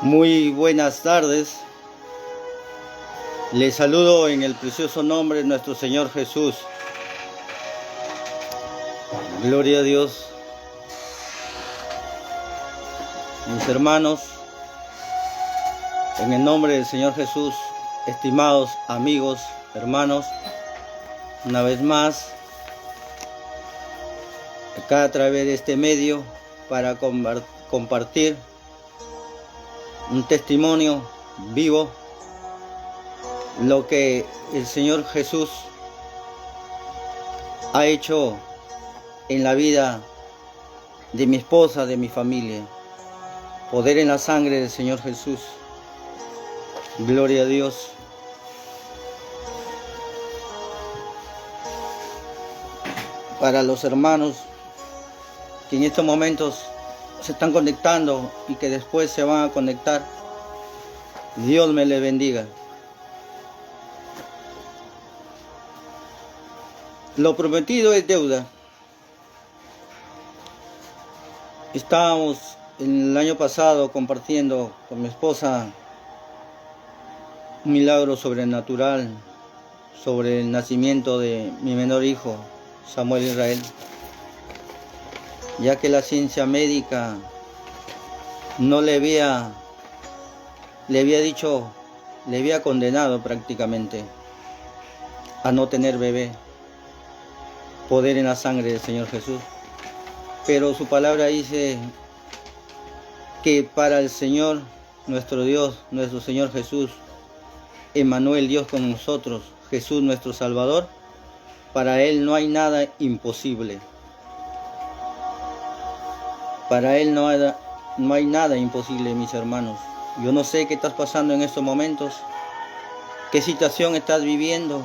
Muy buenas tardes. Les saludo en el precioso nombre de nuestro Señor Jesús. Gloria a Dios. Mis hermanos, en el nombre del Señor Jesús, estimados amigos, hermanos, una vez más, acá a través de este medio para compartir un testimonio vivo, lo que el Señor Jesús ha hecho en la vida de mi esposa, de mi familia. Poder en la sangre del Señor Jesús. Gloria a Dios. Para los hermanos que en estos momentos se están conectando y que después se van a conectar, Dios me les bendiga. Lo prometido es deuda. Estábamos el año pasado compartiendo con mi esposa un milagro sobrenatural sobre el nacimiento de mi menor hijo, Samuel Israel, ya que la ciencia médica no le había condenado prácticamente a no tener bebé. Poder en la sangre del Señor Jesús. Pero su palabra dice que para el Señor, nuestro Dios, nuestro Señor Jesús, Emmanuel, Dios con nosotros, Jesús nuestro Salvador, para Él no hay nada imposible. Para Él no hay nada imposible, mis hermanos. Yo no sé qué estás pasando en estos momentos, qué situación estás viviendo,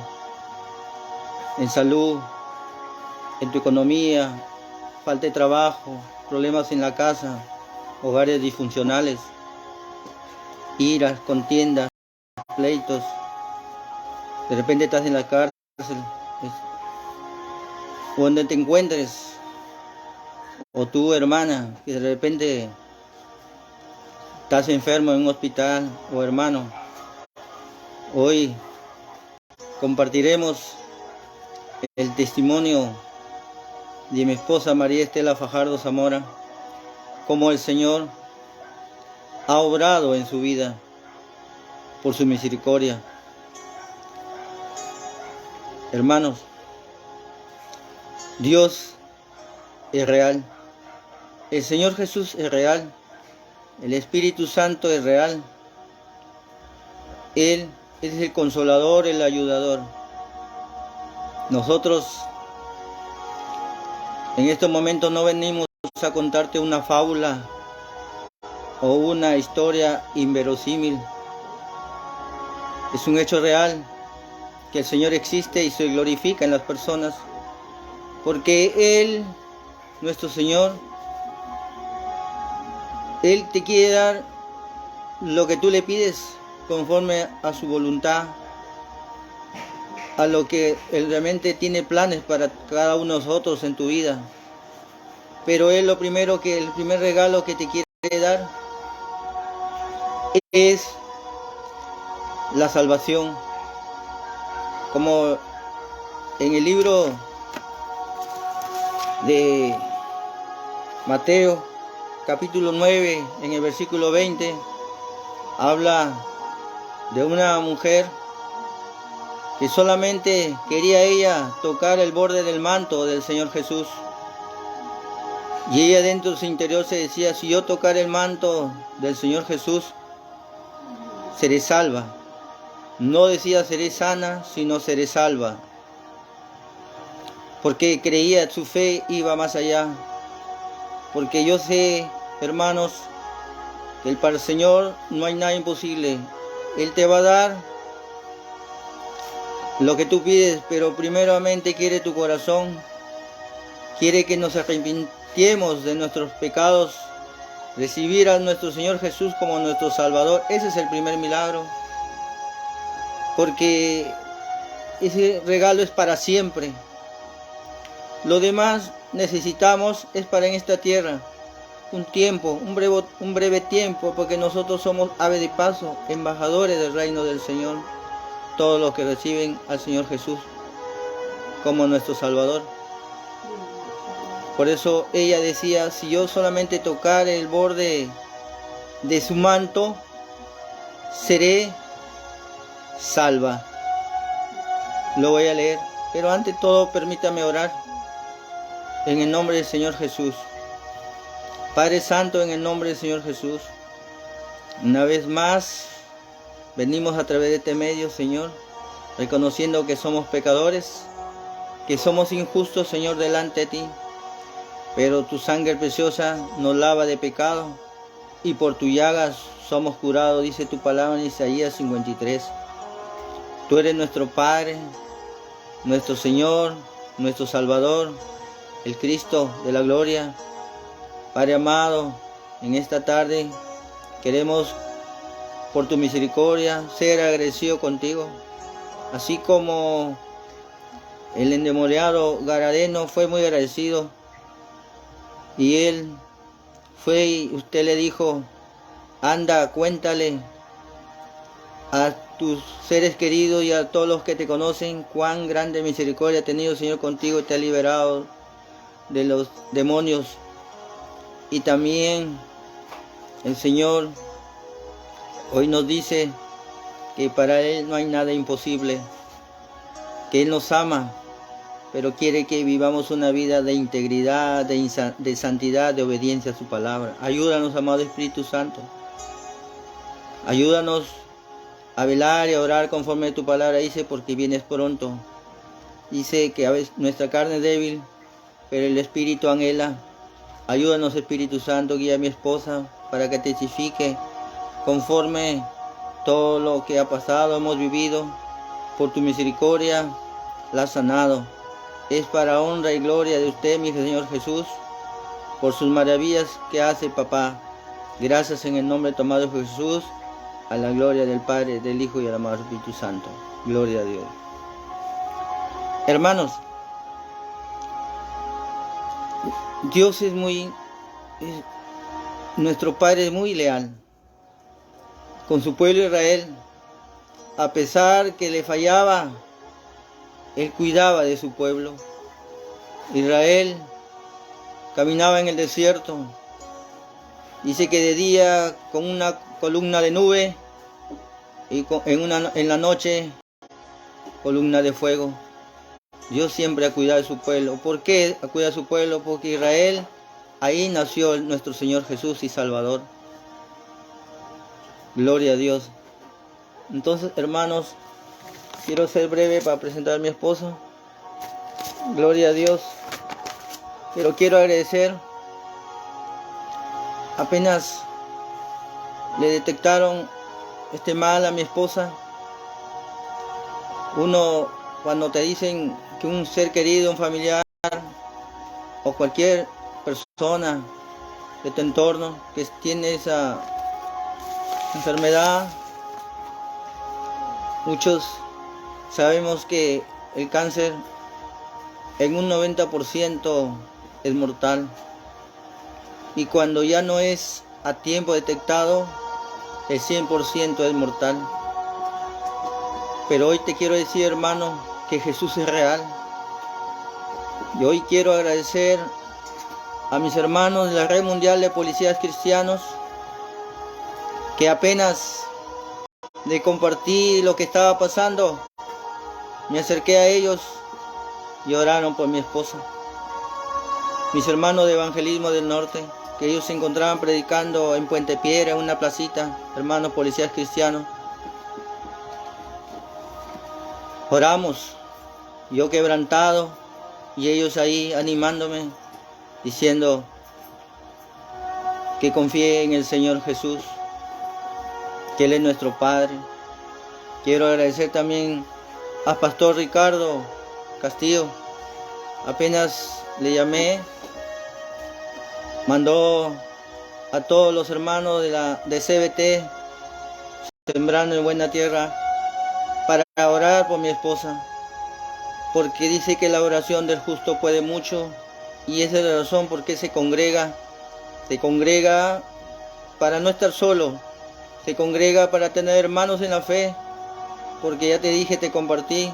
en salud, en tu economía, falta de trabajo, problemas en la casa, hogares disfuncionales, iras, contiendas, pleitos. De repente estás en la cárcel, o donde te encuentres, o tú, hermana, que de repente estás enfermo en un hospital, o hermano. Hoy compartiremos el testimonio de mi esposa María Estela Fajardo Zamora, cómo el Señor ha obrado en su vida por su misericordia. Hermanos, Dios es real, el Señor Jesús es real, el Espíritu Santo es real, Él es el consolador, el ayudador. Nosotros en estos momentos no venimos a contarte una fábula o una historia inverosímil. Es un hecho real que el Señor existe y se glorifica en las personas, porque Él, nuestro Señor, Él te quiere dar lo que tú le pides conforme a su voluntad, a lo que Él realmente tiene planes para cada uno de nosotros en tu vida. Pero Él el primer regalo que te quiere dar es la salvación. Como en el libro de Mateo, capítulo 9, en el versículo 20, habla de una mujer que solamente quería ella tocar el borde del manto del Señor Jesús. Y ella dentro de su interior se decía, si yo tocar el manto del Señor Jesús, seré salva. No decía seré sana, sino seré salva. Porque creía, su fe iba más allá. Porque yo sé, hermanos, que para el Señor no hay nada imposible. Él te va a dar lo que tú pides, pero primeramente quiere tu corazón. Quiere que nos arrepintiemos de nuestros pecados, recibir a nuestro Señor Jesús como nuestro Salvador. Ese es el primer milagro. Porque ese regalo es para siempre. Lo demás necesitamos es para en esta tierra. un tiempo, un breve tiempo, porque nosotros somos ave de paso, embajadores del reino del Señor, todos los que reciben al Señor Jesús como nuestro Salvador. Por eso ella decía, si yo solamente tocar el borde de su manto, seré salva. Lo voy a leer, pero ante todo permítame orar en el nombre del Señor Jesús. Padre Santo, en el nombre del Señor Jesús, una vez más venimos a través de este medio, Señor, reconociendo que somos pecadores, que somos injustos, Señor, delante de ti, pero tu sangre preciosa nos lava de pecado y por tus llagas somos curados, dice tu palabra en Isaías 53. Tú eres nuestro Padre, nuestro Señor, nuestro Salvador, el Cristo de la gloria. Padre amado, en esta tarde queremos por tu misericordia ser agradecidos contigo, así como el endemoniado Gadareno fue muy agradecido y él fue y usted le dijo, anda, cuéntale a tus seres queridos y a todos los que te conocen cuán grande misericordia ha tenido el Señor contigo y te ha liberado de los demonios. Y también el Señor hoy nos dice que para Él no hay nada imposible, que Él nos ama, pero quiere que vivamos una vida de integridad, de santidad, de obediencia a su palabra. Ayúdanos, amado Espíritu Santo. Ayúdanos a velar y a orar conforme a tu palabra dice, porque vienes pronto. Dice que a veces nuestra carne es débil, pero el Espíritu anhela. Ayúdanos, Espíritu Santo, guía a mi esposa para que testifique conforme todo lo que ha pasado, hemos vivido. Por tu misericordia la has sanado. Es para honra y gloria de usted, mi Señor Jesús, por sus maravillas que hace, papá. Gracias en el nombre de tu amado Jesús, a la gloria del Padre, del Hijo y del amado Espíritu Santo. Gloria a Dios. Hermanos, Dios nuestro Padre es muy leal con su pueblo Israel. A pesar que le fallaba, Él cuidaba de su pueblo. Israel caminaba en el desierto. Dice que de día con una columna de nube y en la noche columna de fuego. Dios siempre ha cuidado de su pueblo. ¿Por qué ha cuidado de su pueblo? Porque Israel, ahí nació nuestro Señor Jesús y Salvador. Gloria a Dios. Entonces, hermanos, quiero ser breve para presentar a mi esposo. Gloria a Dios. Pero quiero agradecer. Apenas le detectaron este mal a mi esposa. Cuando te dicen que un ser querido, un familiar o cualquier persona de tu entorno que tiene esa enfermedad, muchos sabemos que el cáncer en un 90% es mortal. Y cuando ya no es a tiempo detectado, el 100% es mortal. Pero hoy te quiero decir, hermano, que Jesús es real. Y hoy quiero agradecer a mis hermanos de la Red Mundial de Policías Cristianos, que apenas de compartir lo que estaba pasando, me acerqué a ellos y oraron por mi esposa. Mis hermanos de Evangelismo del Norte, que ellos se encontraban predicando en Puente Piedra, en una placita, hermanos policías cristianos. Oramos, yo quebrantado, y ellos ahí animándome, diciendo que confíe en el Señor Jesús, que Él es nuestro Padre. Quiero agradecer también al Pastor Ricardo Castillo. Apenas le llamé, mandó a todos los hermanos de CBT, Sembrando en Buena Tierra, para orar por mi esposa, porque dice que la oración del justo puede mucho, y esa es la razón por qué se congrega se congrega para no estar solo, se congrega para tener hermanos en la fe, porque ya te dije, te compartí,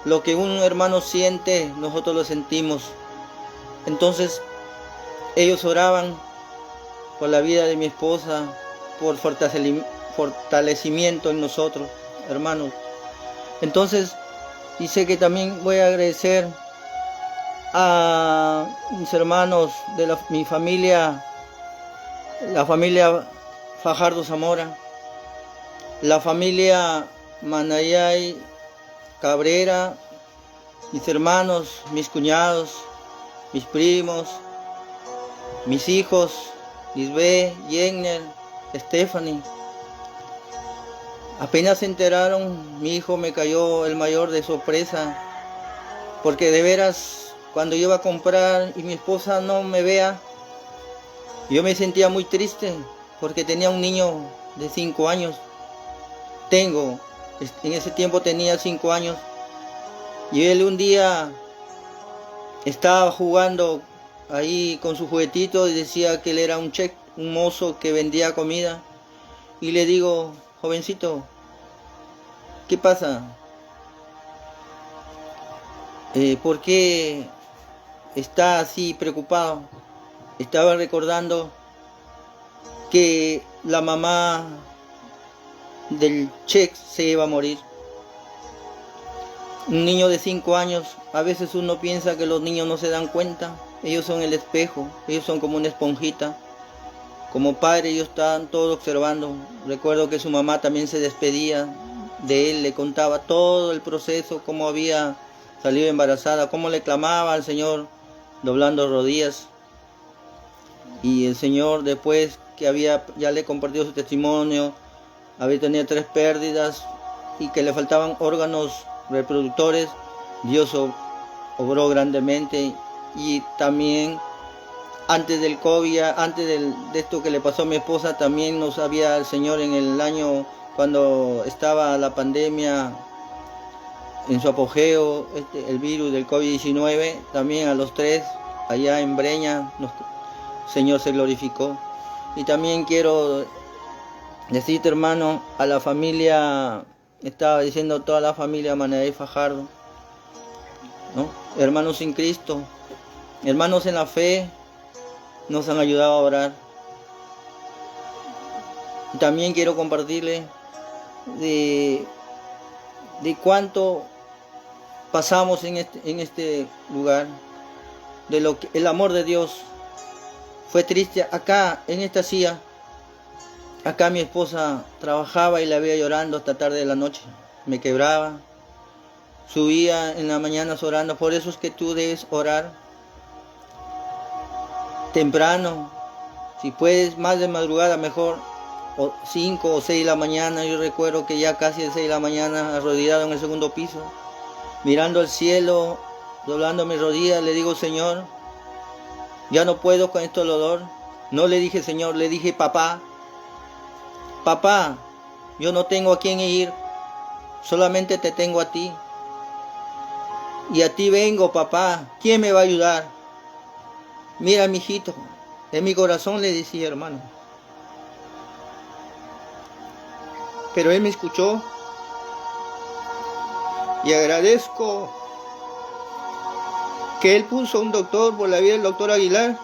lo que un hermano siente, nosotros lo sentimos. Entonces, ellos oraban por la vida de mi esposa, por fortalecimiento en nosotros, hermanos. Entonces, dice que también voy a agradecer a mis hermanos de mi familia, la familia Fajardo Zamora, la familia Manayay Cabrera, mis hermanos, mis cuñados, mis primos, mis hijos, Lisbeth, Jenner, Stephanie. Apenas se enteraron, mi hijo me cayó el mayor de sorpresa, porque de veras, cuando yo iba a comprar y mi esposa no me vea, yo me sentía muy triste, porque tenía un niño de 5 años. En ese tiempo tenía 5 años, y él un día estaba jugando ahí con su juguetito y decía que él era un mozo que vendía comida. Y le digo, jovencito, ¿qué pasa? ¿Por qué está así preocupado? Estaba recordando que la mamá del Check se iba a morir. Un niño de 5 años, a veces uno piensa que los niños no se dan cuenta. Ellos son el espejo, ellos son como una esponjita. Como padre ellos estaban todos observando. Recuerdo que su mamá también se despedía de él, le contaba todo el proceso, cómo había salido embarazada, cómo le clamaba al Señor doblando rodillas. Y el Señor, después que ya le compartió su testimonio, había tenido 3 pérdidas y que le faltaban órganos reproductores, Dios obró grandemente. Y también antes del COVID, antes de esto que le pasó a mi esposa, también nos había el Señor en el año cuando estaba la pandemia en su apogeo, el virus del COVID-19, también a los 3 allá en Breña, el Señor se glorificó. Y también quiero decirte, hermano, a la familia, estaba diciendo toda la familia Manayay Fajardo, ¿no? Hermanos en Cristo, hermanos en la fe, nos han ayudado a orar. También quiero compartirle de cuánto pasamos en este lugar, de lo que el amor de Dios fue triste. Acá en esta silla, acá mi esposa trabajaba y la veía llorando hasta tarde de la noche. Me quebraba, subía en las mañanas orando. Por eso es que tú debes orar temprano, si puedes más de madrugada mejor, o 5 o 6 de la mañana. Yo recuerdo que ya casi de 6 de la mañana, arrodillado en el segundo piso, mirando al cielo, doblando mis rodillas, le digo, Señor, ya no puedo con este dolor. No le dije Señor, le dije papá, yo no tengo a quién ir, solamente te tengo a ti, y a ti vengo, papá, ¿quién me va a ayudar? Mira, mijito, en mi corazón le decía, hermano. Pero él me escuchó y agradezco que él puso un doctor por la vida del doctor Aguilar,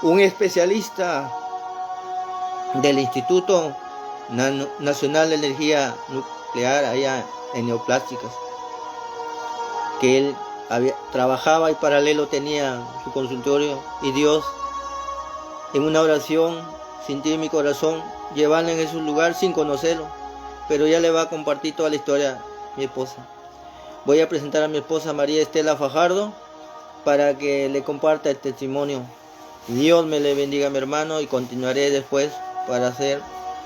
un especialista del Instituto Nacional de Energía Nuclear allá en Neoplásticas, que él trabajaba y paralelo tenía su consultorio, y Dios en una oración sintió en mi corazón llevarle en ese lugar sin conocerlo, pero ya le va a compartir toda la historia mi esposa. Voy a presentar a mi esposa María Estela Fajardo para que le comparta el testimonio. Dios me le bendiga, mi hermano, y continuaré después para hacer,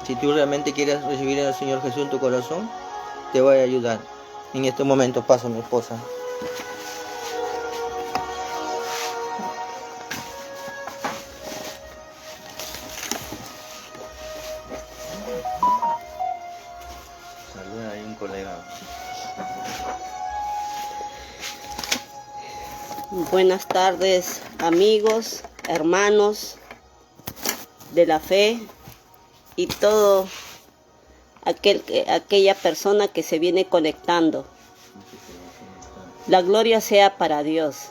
si tú realmente quieres recibir al Señor Jesús en tu corazón, te voy a ayudar. En este momento paso a mi esposa. Saluda ahí un colega. Buenas tardes, amigos, hermanos. de la fe y todo aquella persona que se viene conectando. La gloria sea para Dios.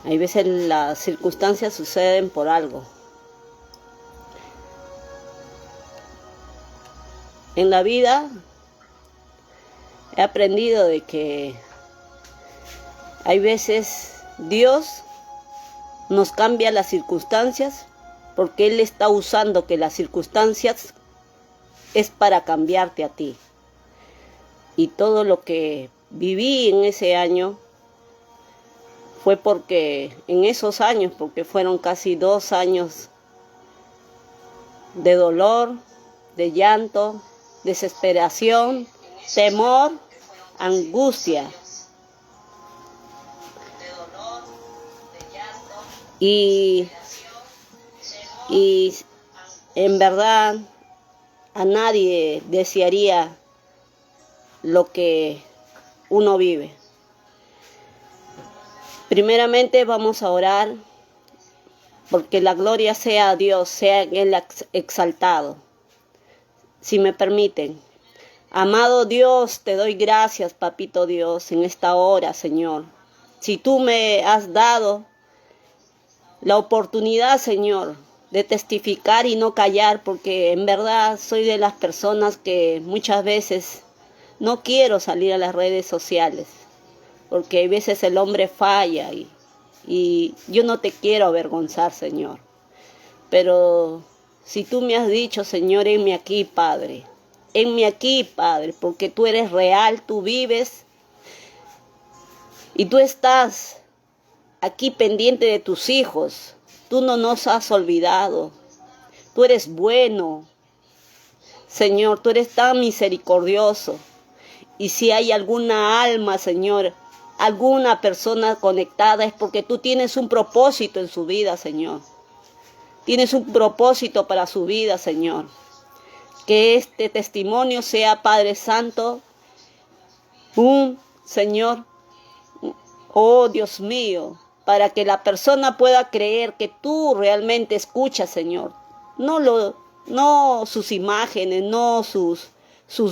Hay veces las circunstancias suceden por algo. En la vida he aprendido de que hay veces Dios nos cambia las circunstancias porque Él está usando que las circunstancias es para cambiarte a ti. Y todo lo que viví en ese año fue porque en esos años, porque fueron casi 2 años de dolor, de llanto, desesperación, temor, angustia. Y en verdad a nadie desearía lo que uno vive. Primeramente vamos a orar porque la gloria sea a Dios, sea Él exaltado. Si me permiten. Amado Dios, te doy gracias, papito Dios, en esta hora, Señor. Si tú me has dado la oportunidad, Señor, de testificar y no callar, porque en verdad soy de las personas que muchas veces no quiero salir a las redes sociales, porque a veces el hombre falla y yo no te quiero avergonzar, Señor. Pero si tú me has dicho, Señor, henme aquí, Padre, henme aquí, Padre, porque tú eres real, tú vives y tú estás aquí pendiente de tus hijos. Tú no nos has olvidado. Tú eres bueno. Señor, tú eres tan misericordioso. Y si hay alguna alma, Señor, alguna persona conectada, es porque tú tienes un propósito en su vida, Señor. Tienes un propósito para su vida, Señor. Que este testimonio sea, Padre Santo, Señor, oh Dios mío, para que la persona pueda creer que tú realmente escuchas, Señor. No sus imágenes, no sus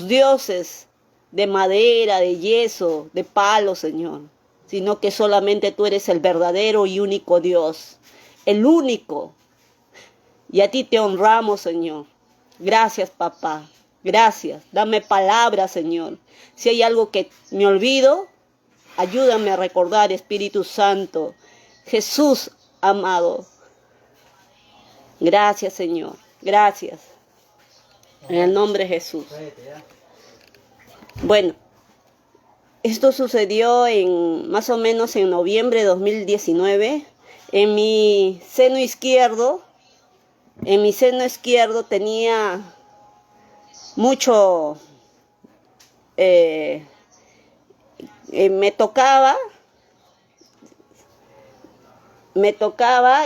dioses de madera, de yeso, de palo, Señor, sino que solamente tú eres el verdadero y único Dios, el único. Y a ti te honramos, Señor. Gracias, papá. Gracias. Dame palabras, Señor. Si hay algo que me olvido, ayúdame a recordar, Espíritu Santo. Jesús amado. Gracias, Señor. Gracias. En el nombre de Jesús. Bueno, esto sucedió más o menos en noviembre de 2019. En mi seno izquierdo tenía mucho, me tocaba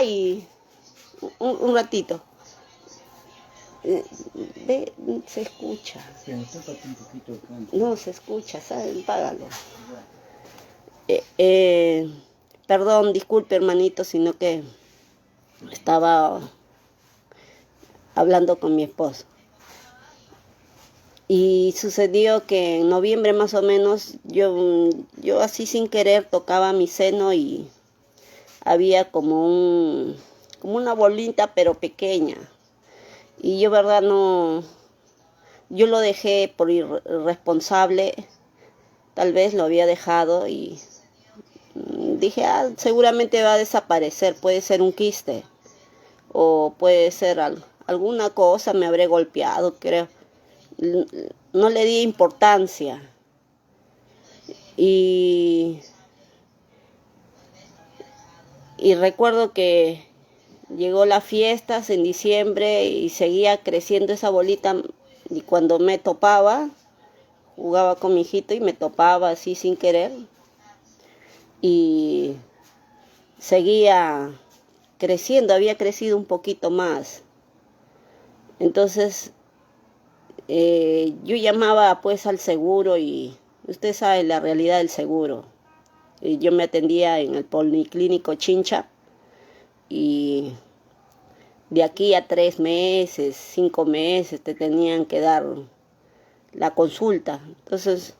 y un ratito. Ve, se escucha. No se escucha, ¿saben? Págalo. Perdón, disculpe, hermanito, sino que estaba hablando con mi esposo. Y sucedió que en noviembre más o menos yo así sin querer tocaba mi seno y había como una bolita pero pequeña. Y yo verdad yo lo dejé por irresponsable, tal vez lo había dejado y dije, seguramente va a desaparecer, puede ser un quiste o puede ser alguna cosa, me habré golpeado, creo. No le di importancia. Y recuerdo que llegó las fiestas en diciembre y seguía creciendo esa bolita. Y cuando me topaba, jugaba con mi hijito y me topaba así sin querer. Y seguía creciendo, había crecido un poquito más. Entonces yo llamaba pues al seguro y usted sabe la realidad del seguro. Yo me atendía en el Policlínico Chincha y de aquí a 3 meses, 5 meses te tenían que dar la consulta. Entonces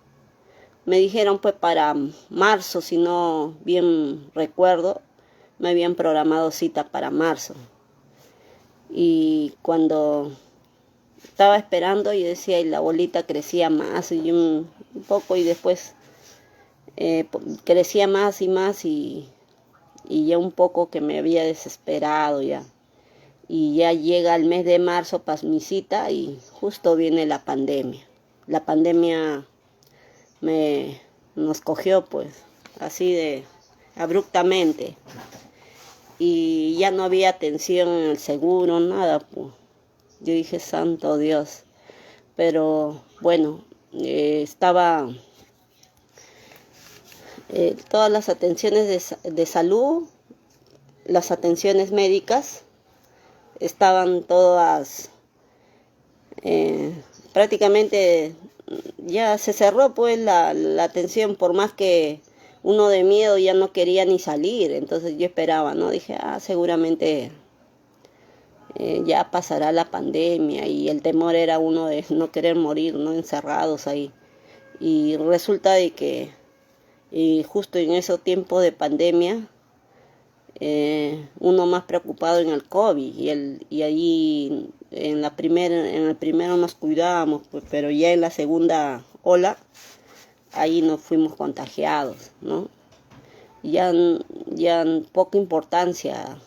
me dijeron pues para marzo, si no bien recuerdo, me habían programado cita para marzo. Y cuando estaba esperando, yo decía, y la bolita crecía más y un poco, y después crecía más y más, y ya un poco que me había desesperado ya. Y ya llega el mes de marzo para mi cita y justo viene la pandemia. La pandemia nos cogió pues así de abruptamente. Y ya no había atención en el seguro, nada, pues. Yo dije, santo Dios. Pero bueno, estaba todas las atenciones de salud, las atenciones médicas, estaban todas prácticamente, ya se cerró pues la atención, por más que uno de miedo ya no quería ni salir. Entonces yo esperaba, ¿no? Dije, seguramente ya pasará la pandemia, y el temor era uno de no querer morir, ¿no? Encerrados ahí. Y resulta de que justo en ese tiempo de pandemia, uno más preocupado en el COVID, y allí en el primero nos cuidábamos, pues, pero ya en la segunda ola, ahí nos fuimos contagiados, ¿no? Ya poca importancia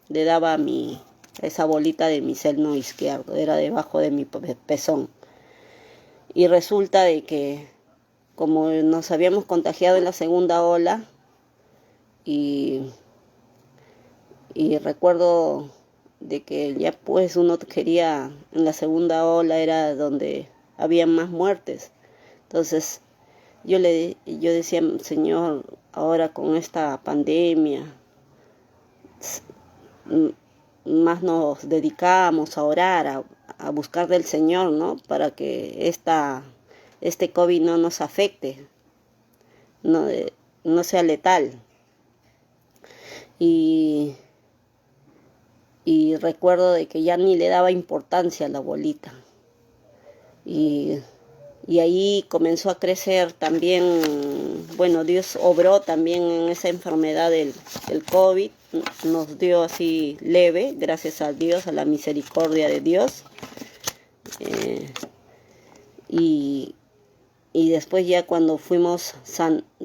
le daba a esa bolita de mi seno izquierdo, era debajo de mi pezón. Y resulta de que como nos habíamos contagiado en la segunda ola, y recuerdo de que ya pues uno quería, en la segunda ola era donde había más muertes. Entonces yo decía, Señor, ahora con esta pandemia, más nos dedicamos a orar, a buscar del Señor, ¿no? Para que este COVID no nos afecte, no sea letal. Y recuerdo de que ya ni le daba importancia a la bolita. Y ahí comenzó a crecer también, bueno, Dios obró también en esa enfermedad del COVID, nos dio así leve, gracias a Dios, a la misericordia de Dios. Y después ya cuando fuimos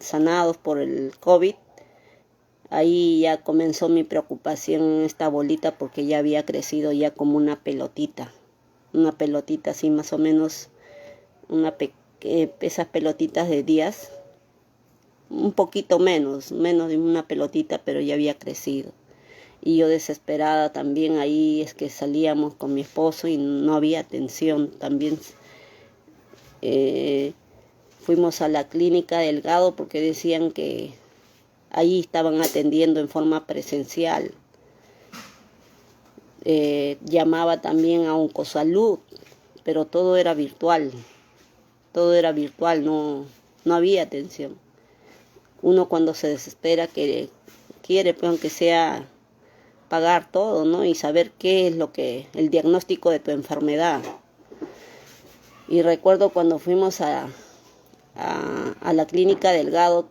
sanados por el COVID, ahí ya comenzó mi preocupación en esta bolita, porque ya había crecido ya como una pelotita así más o menos, esas pelotitas de días, un poquito menos de una pelotita, pero ya había crecido. Y yo desesperada también, ahí es que salíamos con mi esposo y no había atención. También fuimos a la clínica Delgado porque decían que ahí estaban atendiendo en forma presencial. Llamaba también a Oncosalud, pero todo era virtual, no había atención. Uno cuando se desespera quiere, pues, aunque sea pagar todo, ¿no? Y saber qué es el diagnóstico de tu enfermedad. Y recuerdo cuando fuimos a la clínica Delgado,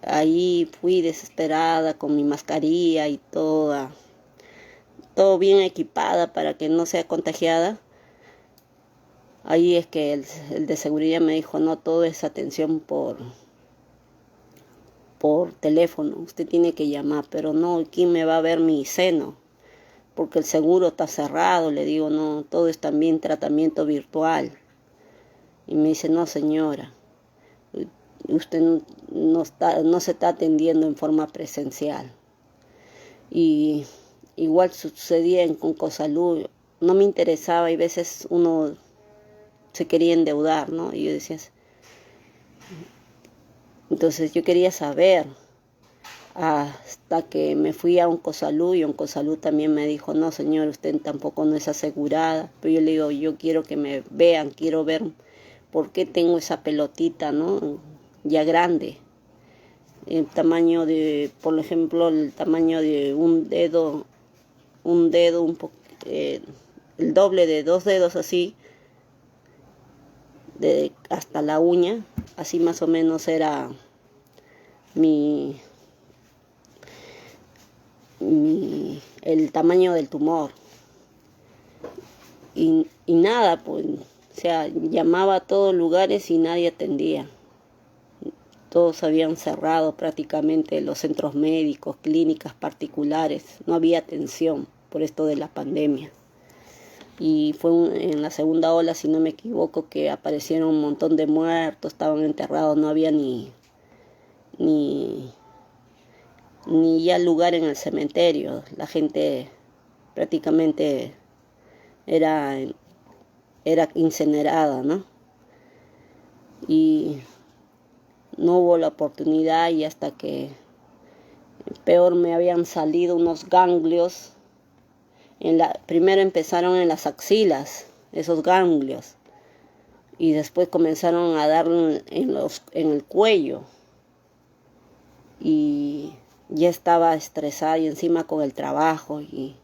ahí fui desesperada con mi mascarilla y todo bien equipada para que no sea contagiada. Ahí es que el de seguridad me dijo, no, todo es atención por teléfono, usted tiene que llamar. Pero no, ¿quién me va a ver mi seno? Porque el seguro está cerrado. Le digo, no, todo es también tratamiento virtual. Y me dice, no, señora, usted no se está atendiendo en forma presencial. Y igual sucedía en Oncosalud, no me interesaba, y a veces uno se quería endeudar, ¿no? Y yo decía, entonces yo quería saber, hasta que me fui a Oncosalud, y Oncosalud también me dijo, no, señor, usted tampoco no es asegurada. Pero yo le digo, yo quiero que me vean, quiero ver por qué tengo esa pelotita, ¿no? Ya grande, el tamaño de, por ejemplo, el tamaño de un dedo un dedo, el doble de 2 dedos así, hasta la uña. Así más o menos era el tamaño del tumor. Y nada, pues, o sea, llamaba a todos lugares y nadie atendía. Todos habían cerrado prácticamente, los centros médicos, clínicas particulares. No había atención por esto de la pandemia. Y fue en la segunda ola, si no me equivoco, que aparecieron un montón de muertos, estaban enterrados, no había ni ya lugar en el cementerio. La gente prácticamente era incinerada, ¿no? Y no hubo la oportunidad, y hasta que peor me habían salido unos ganglios. Primero empezaron en las axilas, esos ganglios, y después comenzaron a dar en el cuello. Y ya estaba estresada y encima con el trabajo, y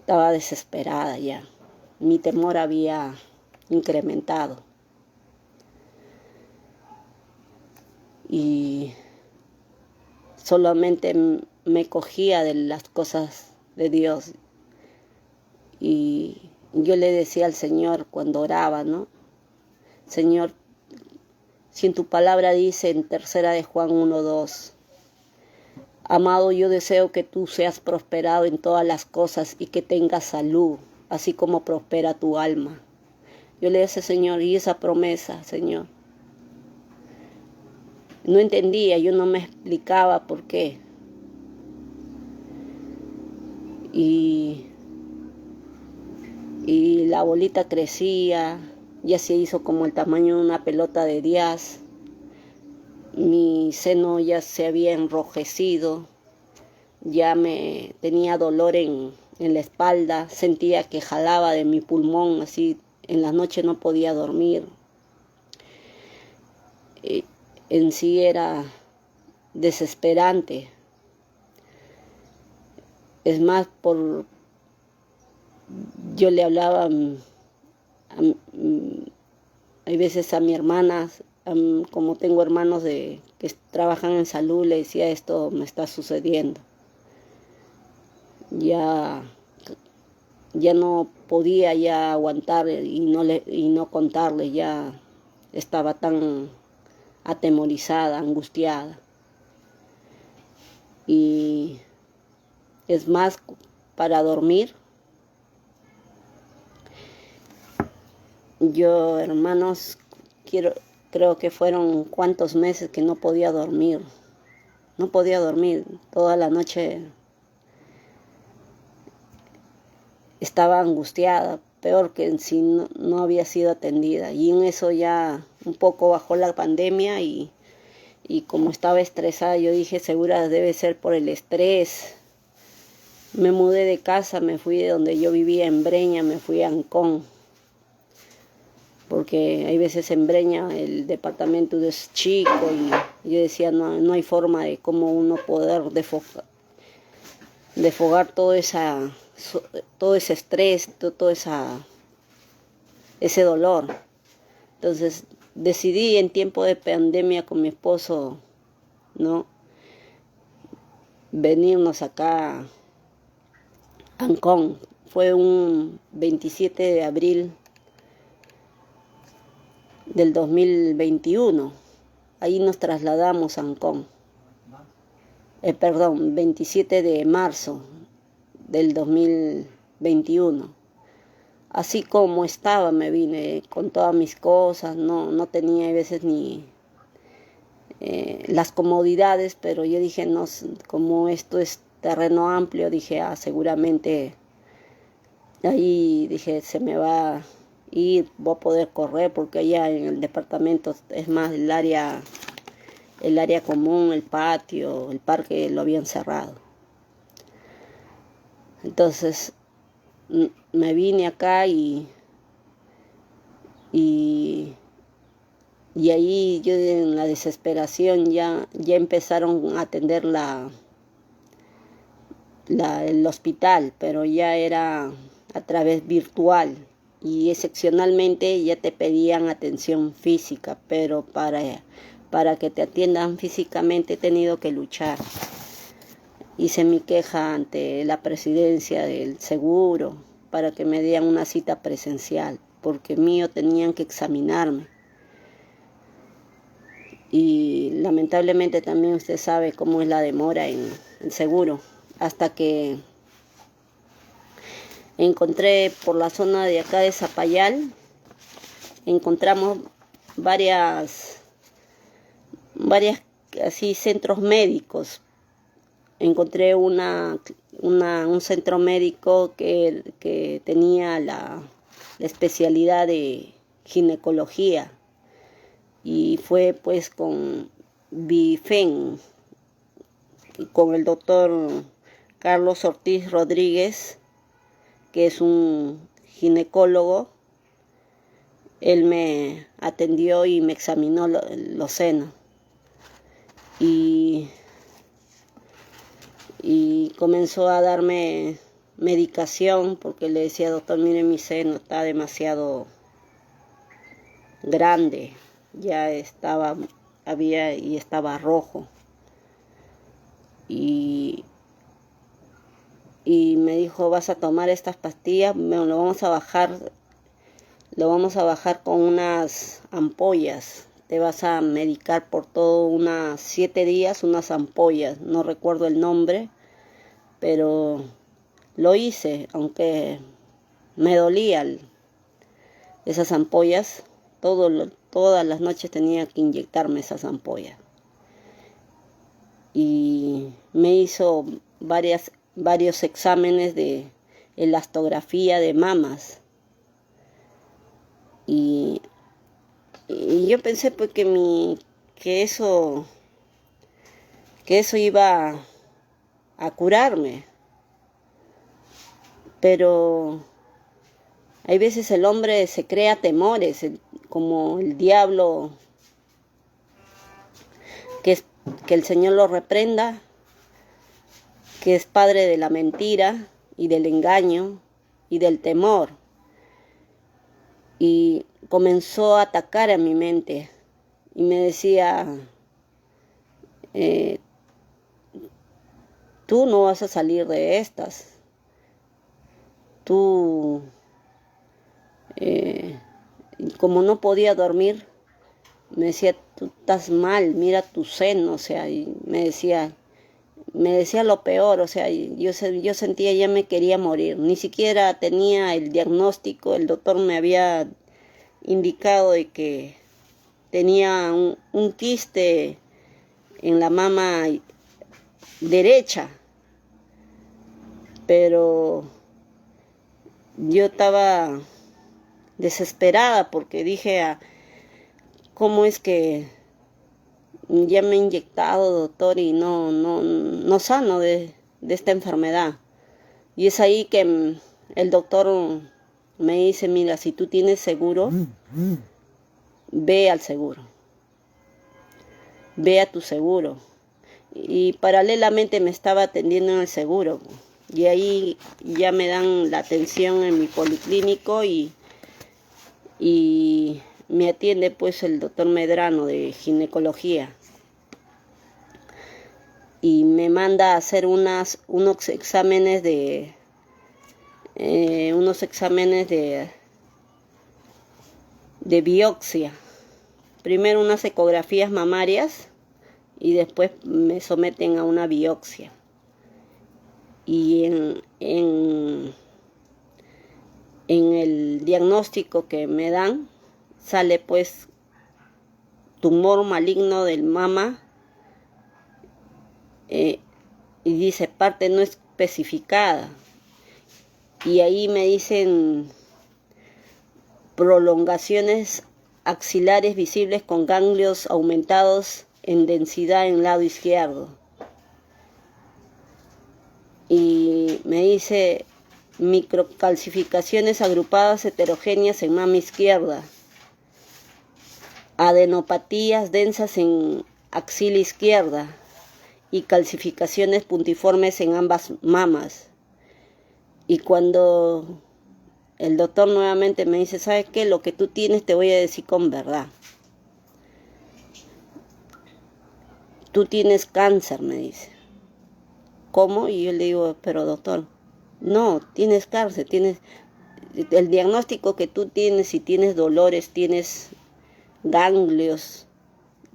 estaba desesperada ya. Mi temor había incrementado. Y solamente me cogía de las cosas de Dios. Y yo le decía al Señor cuando oraba, ¿no? Señor, si en tu palabra dice en 3 de Juan 1:2, amado, yo deseo que tú seas prosperado en todas las cosas y que tengas salud, así como prospera tu alma. Yo le decía, Señor, y esa promesa, Señor. No entendía, yo no me explicaba por qué. Y la bolita crecía, ya se hizo como el tamaño de una pelota de jazz. Mi seno ya se había enrojecido, ya me tenía dolor en la espalda, sentía que jalaba de mi pulmón, así en la noche no podía dormir. En sí era desesperante. Es más, yo le hablaba hay veces a mi hermana, como tengo hermanos que trabajan en salud, le decía, esto me está sucediendo. Ya no podía ya aguantar y no contarle, ya estaba tan atemorizada, angustiada. Y es más, para dormir, yo, hermanos, creo que fueron cuantos meses que no podía dormir. No podía dormir, toda la noche estaba angustiada, peor que si no había sido atendida. Y en eso ya un poco bajó la pandemia, y como estaba estresada, yo dije, segura debe ser por el estrés. Me mudé de casa, me fui de donde yo vivía en Breña, me fui a Ancón, porque hay veces en Breña el departamento es chico, y yo decía, no hay forma de cómo uno poder desfogar todo ese estrés, todo ese dolor. Entonces decidí en tiempo de pandemia con mi esposo, ¿no?, venirnos acá a Ancón. Fue un 27 de abril del 2021. Ahí nos trasladamos a Ancón. 27 de marzo del 2021. Así como estaba, me vine con todas mis cosas. No tenía a veces ni las comodidades, pero yo dije, no, como esto es terreno amplio, dije, seguramente ahí, dije, se me va a ir, voy a poder correr, porque allá en el departamento es más el área común, el patio, el parque lo habían cerrado. Entonces me vine acá y ahí yo, en la desesperación, ya empezaron a atender el hospital, pero ya era a través virtual y excepcionalmente ya te pedían atención física, pero para que te atiendan físicamente he tenido que luchar. Hice mi queja ante la presidencia del seguro para que me dieran una cita presencial, porque mío tenían que examinarme. Y lamentablemente también usted sabe cómo es la demora en el seguro, hasta que encontré por la zona de acá de Zapayal, encontramos varias así centros médicos. Encontré un centro médico que tenía la especialidad de ginecología y fue pues con Bifen, con el doctor Carlos Ortiz Rodríguez, que es un ginecólogo. Él me atendió y me examinó los senos y comenzó a darme medicación porque le decía, doctor, mire, mi seno está demasiado grande, ya estaba rojo y me dijo, vas a tomar estas pastillas, bueno, lo vamos a bajar con unas ampollas, te vas a medicar por todo unas 7 días, unas ampollas, no recuerdo el nombre, pero lo hice, aunque me dolía esas ampollas, todas las noches tenía que inyectarme esas ampollas. Y me hizo varios exámenes de elastografía de mamas. Y yo pensé pues que eso iba a curarme. Pero hay veces el hombre se crea temores, como el diablo, que el Señor lo reprenda, que es padre de la mentira y del engaño y del temor. Y comenzó a atacar a mi mente y me decía, tú no vas a salir de estas. Tú, como no podía dormir, me decía, tú estás mal, mira tu seno, o sea, y me decía lo peor, o sea, yo sentía ya me quería morir, ni siquiera tenía el diagnóstico, el doctor me había indicado de que tenía un quiste en la mama derecha, pero yo estaba desesperada porque dije, ¿cómo es que ya me he inyectado, doctor, y no sano de esta enfermedad? Y es ahí que el doctor me dice, mira, si tú tienes seguro, ve al seguro, ve a tu seguro. Y paralelamente me estaba atendiendo en el seguro. Y ahí ya me dan la atención en mi policlínico y me atiende pues el doctor Medrano de ginecología. Y me manda a hacer unos exámenes de biopsia. Primero unas ecografías mamarias y después me someten a una biopsia. Y en el diagnóstico que me dan sale pues tumor maligno del mama y dice parte no especificada. Y ahí me dicen prolongaciones axilares visibles con ganglios aumentados en densidad en el lado izquierdo. Y me dice microcalcificaciones agrupadas heterogéneas en mama izquierda, adenopatías densas en axila izquierda y calcificaciones puntiformes en ambas mamas. Y cuando el doctor nuevamente me dice, ¿sabes qué? Lo que tú tienes te voy a decir con verdad. Tú tienes cáncer, me dice. ¿Cómo? Y yo le digo, pero doctor, no, tienes cáncer, tienes el diagnóstico que tú tienes, si tienes dolores, tienes ganglios,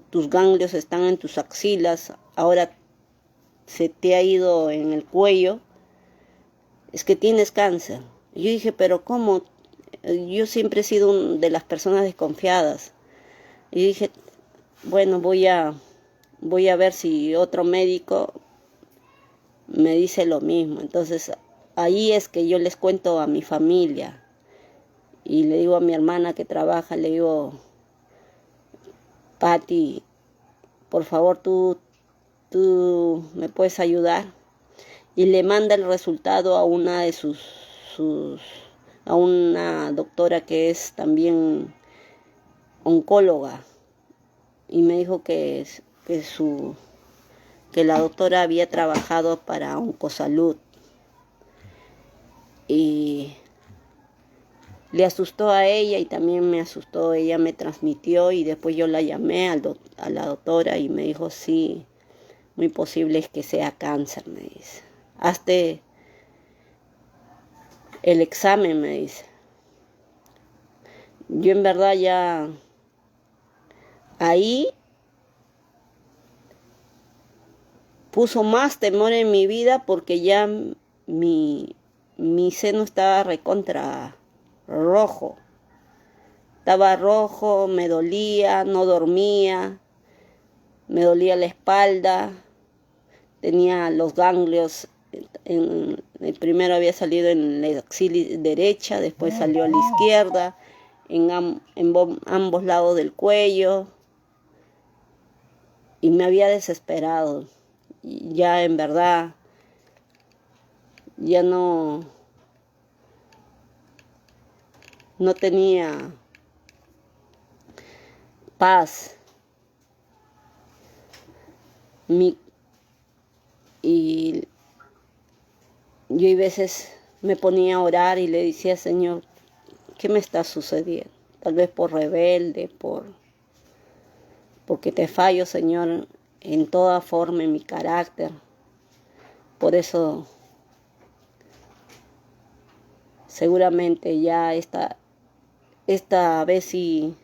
tus ganglios están en tus axilas, ahora se te ha ido en el cuello, es que tienes cáncer. Y yo dije, pero ¿cómo? Yo siempre he sido de las personas desconfiadas. Y dije, bueno, voy a ver si otro médico me dice lo mismo. Entonces, ahí es que yo les cuento a mi familia. Y le digo a mi hermana que trabaja, le digo, Pati, por favor tú me puedes ayudar. Y le manda el resultado a una de a una doctora que es también oncóloga. Y me dijo que la doctora había trabajado para Oncosalud. Y le asustó a ella y también me asustó. Ella me transmitió y después yo la llamé a la doctora y me dijo, sí, muy posible es que sea cáncer, me dice. Hazte el examen, me dice. Yo en verdad ya ahí puso más temor en mi vida porque ya mi seno estaba recontra rojo. Estaba rojo, me dolía, no dormía, me dolía la espalda, tenía los ganglios, el primero había salido en la axila derecha, después salió a la izquierda, en ambos lados del cuello, y me había desesperado. Ya en verdad, ya no tenía paz. Y yo a veces me ponía a orar y le decía, Señor, ¿qué me está sucediendo? Tal vez por rebelde, porque te fallo, Señor, en toda forma, en mi carácter. Por eso, seguramente ya esta vez sí,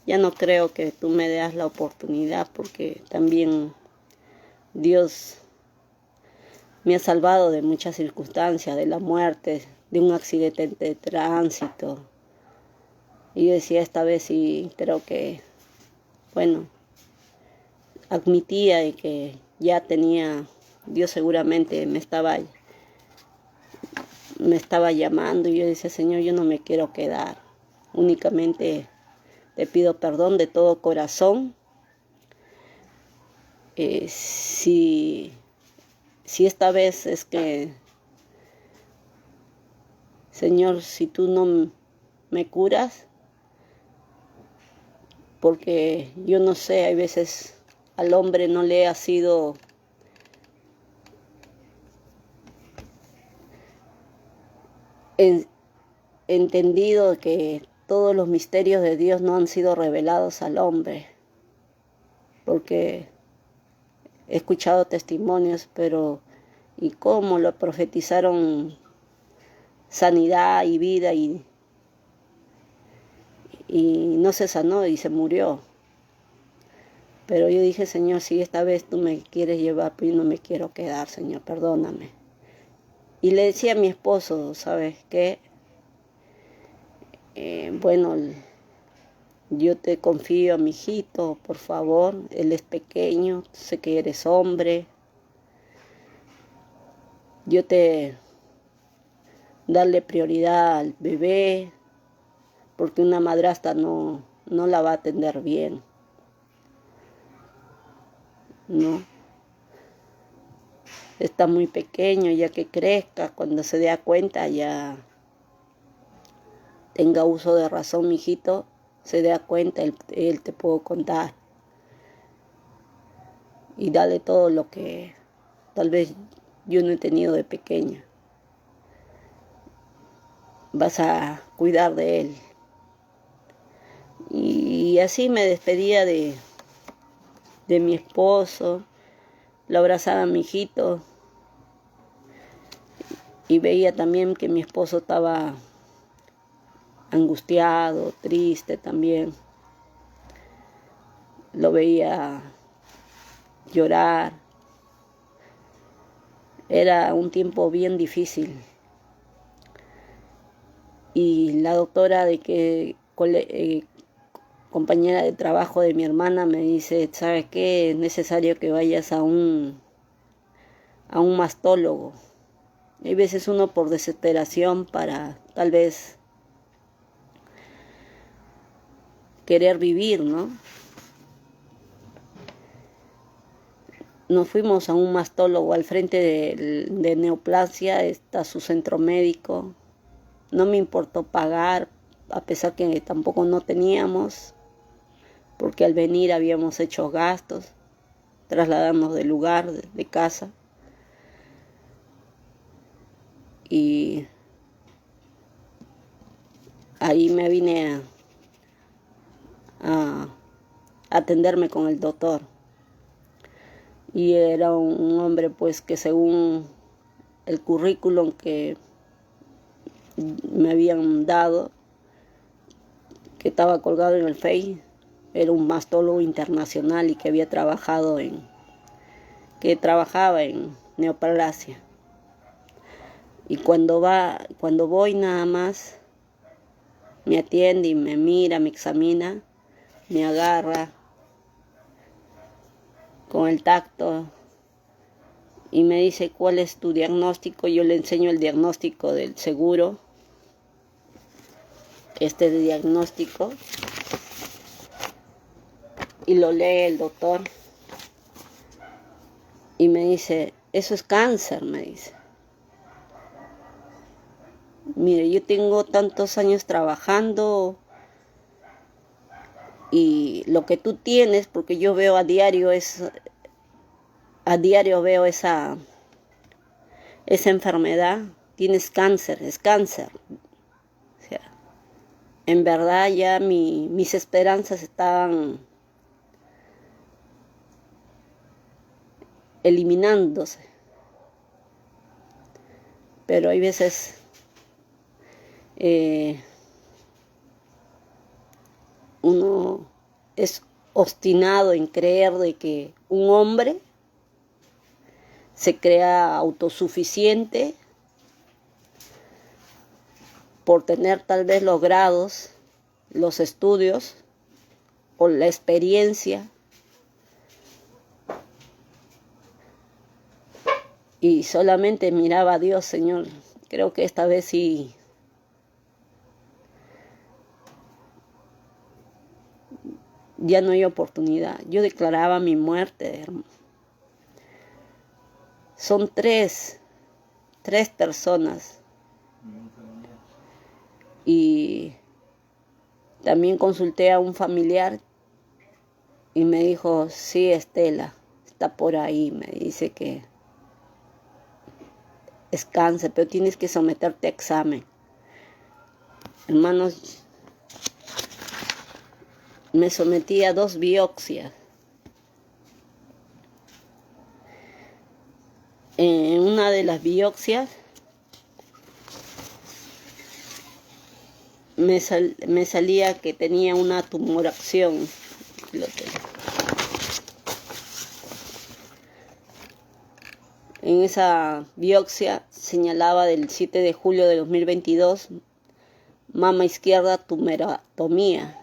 ya no creo que tú me des la oportunidad, porque también Dios me ha salvado de muchas circunstancias, de la muerte, de un accidente de tránsito. Y yo decía, esta vez sí, creo que, bueno, admitía de que ya tenía, Dios seguramente me estaba llamando. Y yo decía, Señor, yo no me quiero quedar. Únicamente te pido perdón de todo corazón. Si esta vez es que, Señor, si tú no me curas, porque yo no sé, hay veces al hombre no le ha sido entendido que todos los misterios de Dios no han sido revelados al hombre, porque he escuchado testimonios, pero ¿y cómo lo profetizaron sanidad y vida y no se sanó y se murió? Pero yo dije, Señor, si esta vez tú me quieres llevar, pues yo no me quiero quedar, Señor, perdóname. Y le decía a mi esposo, ¿sabes qué? Bueno, yo te confío a mi hijito, por favor, él es pequeño, sé que eres hombre. Yo te darle prioridad al bebé, porque una madrastra no la va a atender bien. No. Está muy pequeño, ya que crezca, cuando se dé cuenta, ya tenga uso de razón, mi hijito, se dé cuenta, él te puedo contar. y darle todo lo que tal vez yo no he tenido de pequeña. Vas a cuidar de él. Y así me despedía de mi esposo, lo abrazaba a mi hijito y veía también que mi esposo estaba angustiado, triste también. Lo veía llorar. Era un tiempo bien difícil. Y la doctora compañera de trabajo de mi hermana me dice, ¿sabes qué? Es necesario que vayas a un mastólogo. Hay veces uno por desesperación para tal vez querer vivir, ¿no? Nos fuimos a un mastólogo al frente de Neoplasia, está su centro médico. No me importó pagar, a pesar que tampoco no teníamos, porque al venir habíamos hecho gastos, trasladarnos de lugar, de casa. Y ahí me vine a atenderme con el doctor. Y era un hombre pues que según el currículum que me habían dado, que estaba colgado en el Face, era un mastólogo internacional y que trabajaba en Neoplasia. Y cuando voy nada más, me atiende y me mira, me examina, me agarra con el tacto y me dice cuál es tu diagnóstico. Yo le enseño el diagnóstico del seguro, diagnóstico, y lo lee el doctor y me dice, eso es cáncer, me dice. Mire, yo tengo tantos años trabajando y lo que tú tienes, porque yo veo a diario veo esa enfermedad, tienes cáncer, es cáncer. O sea, en verdad ya mis esperanzas estaban eliminándose. Pero hay veces uno es obstinado en creer de que un hombre se crea autosuficiente por tener tal vez los grados, los estudios o la experiencia, y solamente miraba a Dios, Señor, creo que esta vez sí ya no hay oportunidad. Yo declaraba mi muerte, hermano. Son tres personas. Y también consulté a un familiar y me dijo, sí, Estela, está por ahí. Me dice que es cáncer, pero tienes que someterte a examen. Hermanos, me sometí a 2 biopsias. En una de las biopsias me salía que tenía una tumoración. En esa biopsia señalaba del 7 de julio de 2022, mama izquierda tumeratomía.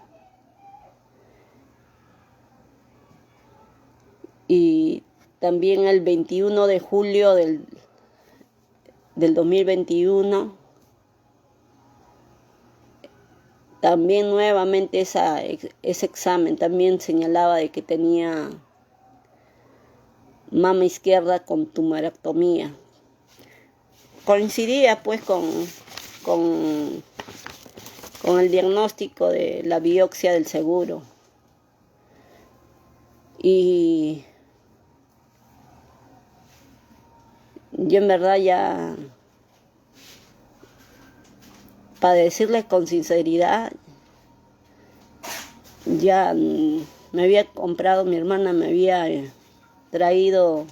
Y también el 21 de julio del 2021, también nuevamente ese examen también señalaba de que tenía mama izquierda con tumorectomía. Coincidía pues con el diagnóstico de la biopsia del seguro. Y yo en verdad ya, para decirles con sinceridad, ya me había comprado, mi hermana me había traído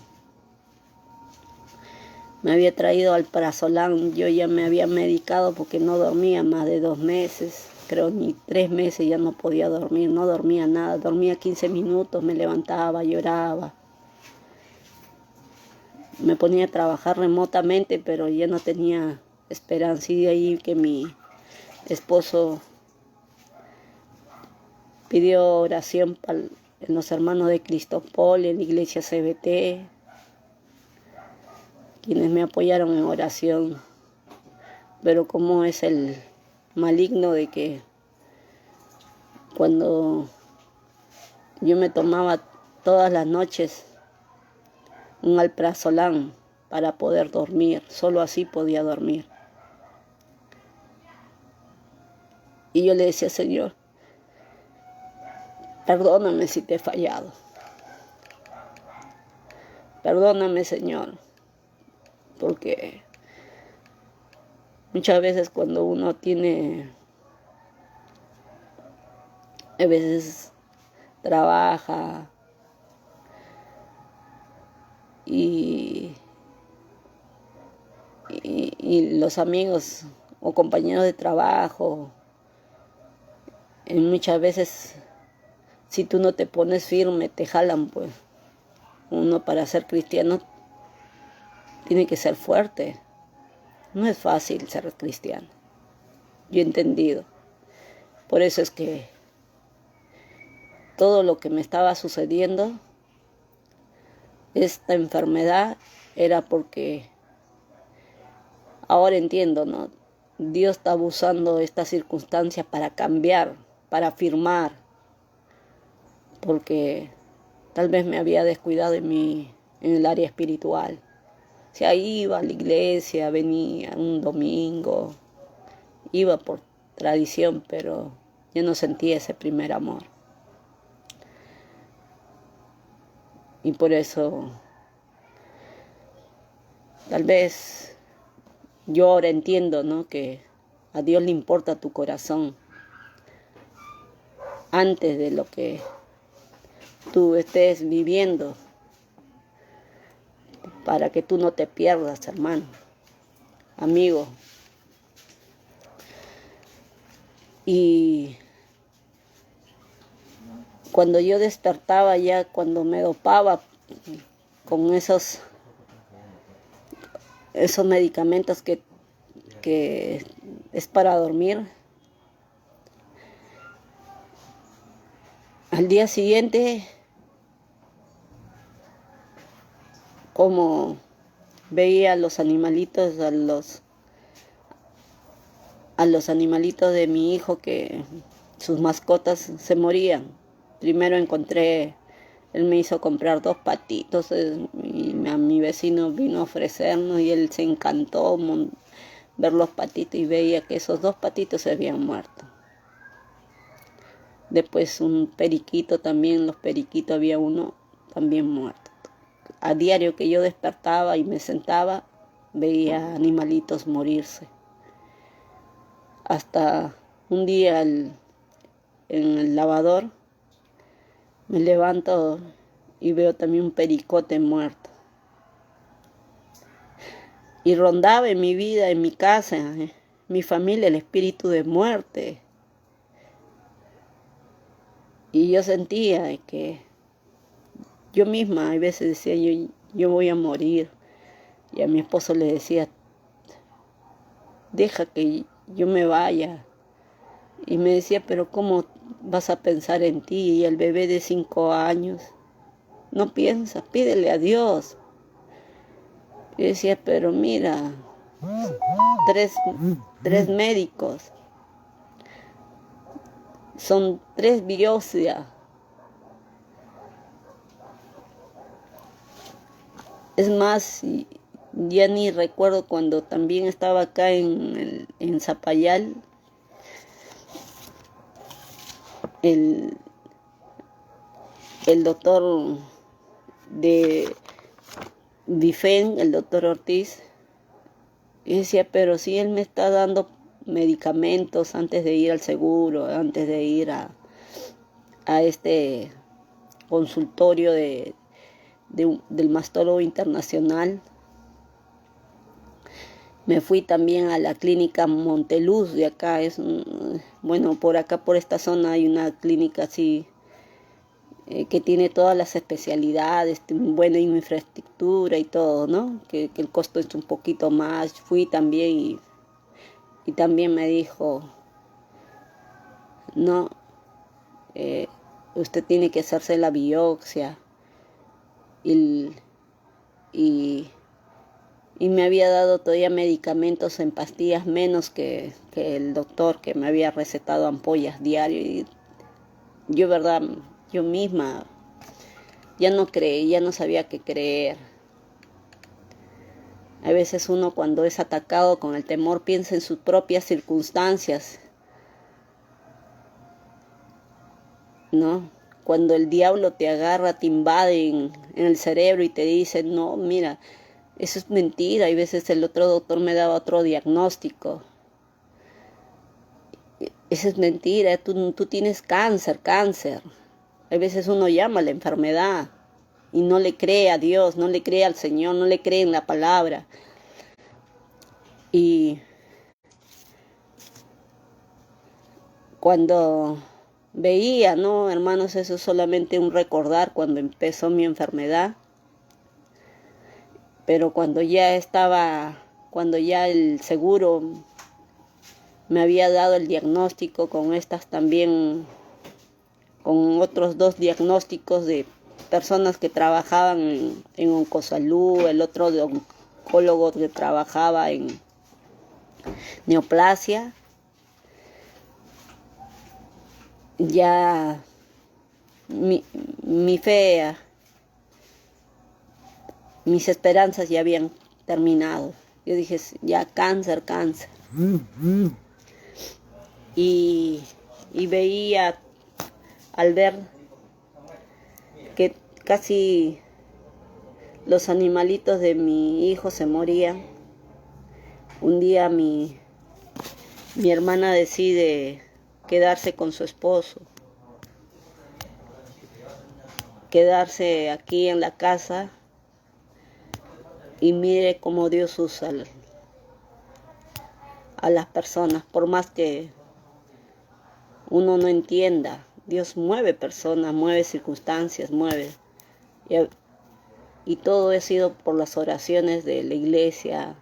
alprazolam. Yo ya me había medicado porque no dormía más de 2 meses, creo ni 3 meses ya no podía dormir, no dormía nada, dormía 15 minutos, me levantaba, lloraba. Me ponía a trabajar remotamente, pero ya no tenía esperanza. Y de ahí que mi esposo pidió oración en los hermanos de Cristopol, en la iglesia CBT, quienes me apoyaron en oración. Pero como es el maligno de que cuando yo me tomaba todas las noches un alprazolam para poder dormir, solo así podía dormir. Y yo le decía, Señor, perdóname si te he fallado. Perdóname, Señor, porque muchas veces cuando uno tiene, a veces trabaja y los amigos o compañeros de trabajo, muchas veces si tú no te pones firme te jalan, pues. Uno para ser cristiano tiene que ser fuerte. No es fácil ser cristiano. Yo he entendido. Por eso es que todo lo que me estaba sucediendo, esta enfermedad, era porque ahora entiendo, ¿no? Dios está usando estas circunstancias para cambiar, para afirmar, porque tal vez me había descuidado en el área espiritual. O sea, iba a la iglesia, venía un domingo, iba por tradición, pero yo no sentía ese primer amor. Y por eso, tal vez yo ahora entiendo, ¿no?, que a Dios le importa tu corazón antes de lo que tú estés viviendo, para que tú no te pierdas, hermano, amigo. Y cuando yo despertaba ya, cuando me dopaba con esos medicamentos que es para dormir, al día siguiente, como veía a los animalitos, a los animalitos de mi hijo, que sus mascotas se morían. Primero él me hizo comprar 2 patitos, y a mi vecino vino a ofrecernos y él se encantó ver los patitos y veía que esos 2 patitos se habían muerto. Después un periquito también, los periquitos, había uno también muerto. A diario que yo despertaba y me sentaba, veía animalitos morirse. Hasta un día en el lavador me levanto y veo también un pericote muerto. Y rondaba en mi vida, en mi casa, mi familia, el espíritu de muerte. Y yo sentía que yo misma a veces decía, yo voy a morir. Y a mi esposo le decía, deja que yo me vaya. Y me decía, pero ¿cómo vas a pensar en ti? Y el bebé de 5 años no piensa, pídele a Dios. Y decía, pero mira, tres médicos, son 3 biopsias. Es más, ya ni recuerdo cuando también estaba acá en Zapallar, el doctor Bifen, el doctor Ortiz, y decía, pero si él me está dando medicamentos antes de ir al seguro, antes de ir a este consultorio del mastólogo internacional. Me fui también a la clínica Monteluz de acá. Bueno, por acá, por esta zona, hay una clínica así que tiene todas las especialidades, buena infraestructura y todo, ¿no? Que el costo es un poquito más. Fui también y también me dijo, no, usted tiene que hacerse la biopsia. Y me había dado todavía medicamentos en pastillas menos que el doctor, que me había recetado ampollas diario. Y yo, verdad, yo misma ya no creí, ya no sabía qué creer. A veces uno, cuando es atacado con el temor, piensa en sus propias circunstancias, ¿no? Cuando el diablo te agarra, te invade en el cerebro y te dice, no, mira, eso es mentira. Y a veces el otro doctor me daba otro diagnóstico. Eso es mentira, tú tienes cáncer. A veces uno llama a la enfermedad y no le cree a Dios, no le cree al Señor, no le cree en la palabra. Y cuando veía, no, hermanos, eso es solamente un recordar cuando empezó mi enfermedad. Pero cuando ya el seguro me había dado el diagnóstico con estas también, con otros 2 diagnósticos de personas que trabajaban en Oncosalud, el otro de oncólogo que trabajaba en neoplasia, ya mi fe, mis esperanzas ya habían terminado. Yo dije, ya cáncer. Y veía, al ver que casi los animalitos de mi hijo se morían, un día mi hermana decide quedarse con su esposo, quedarse aquí en la casa, y mire cómo Dios usa a las personas. Por más que uno no entienda, Dios mueve personas, mueve circunstancias, mueve. Y todo ha sido por las oraciones de la iglesia,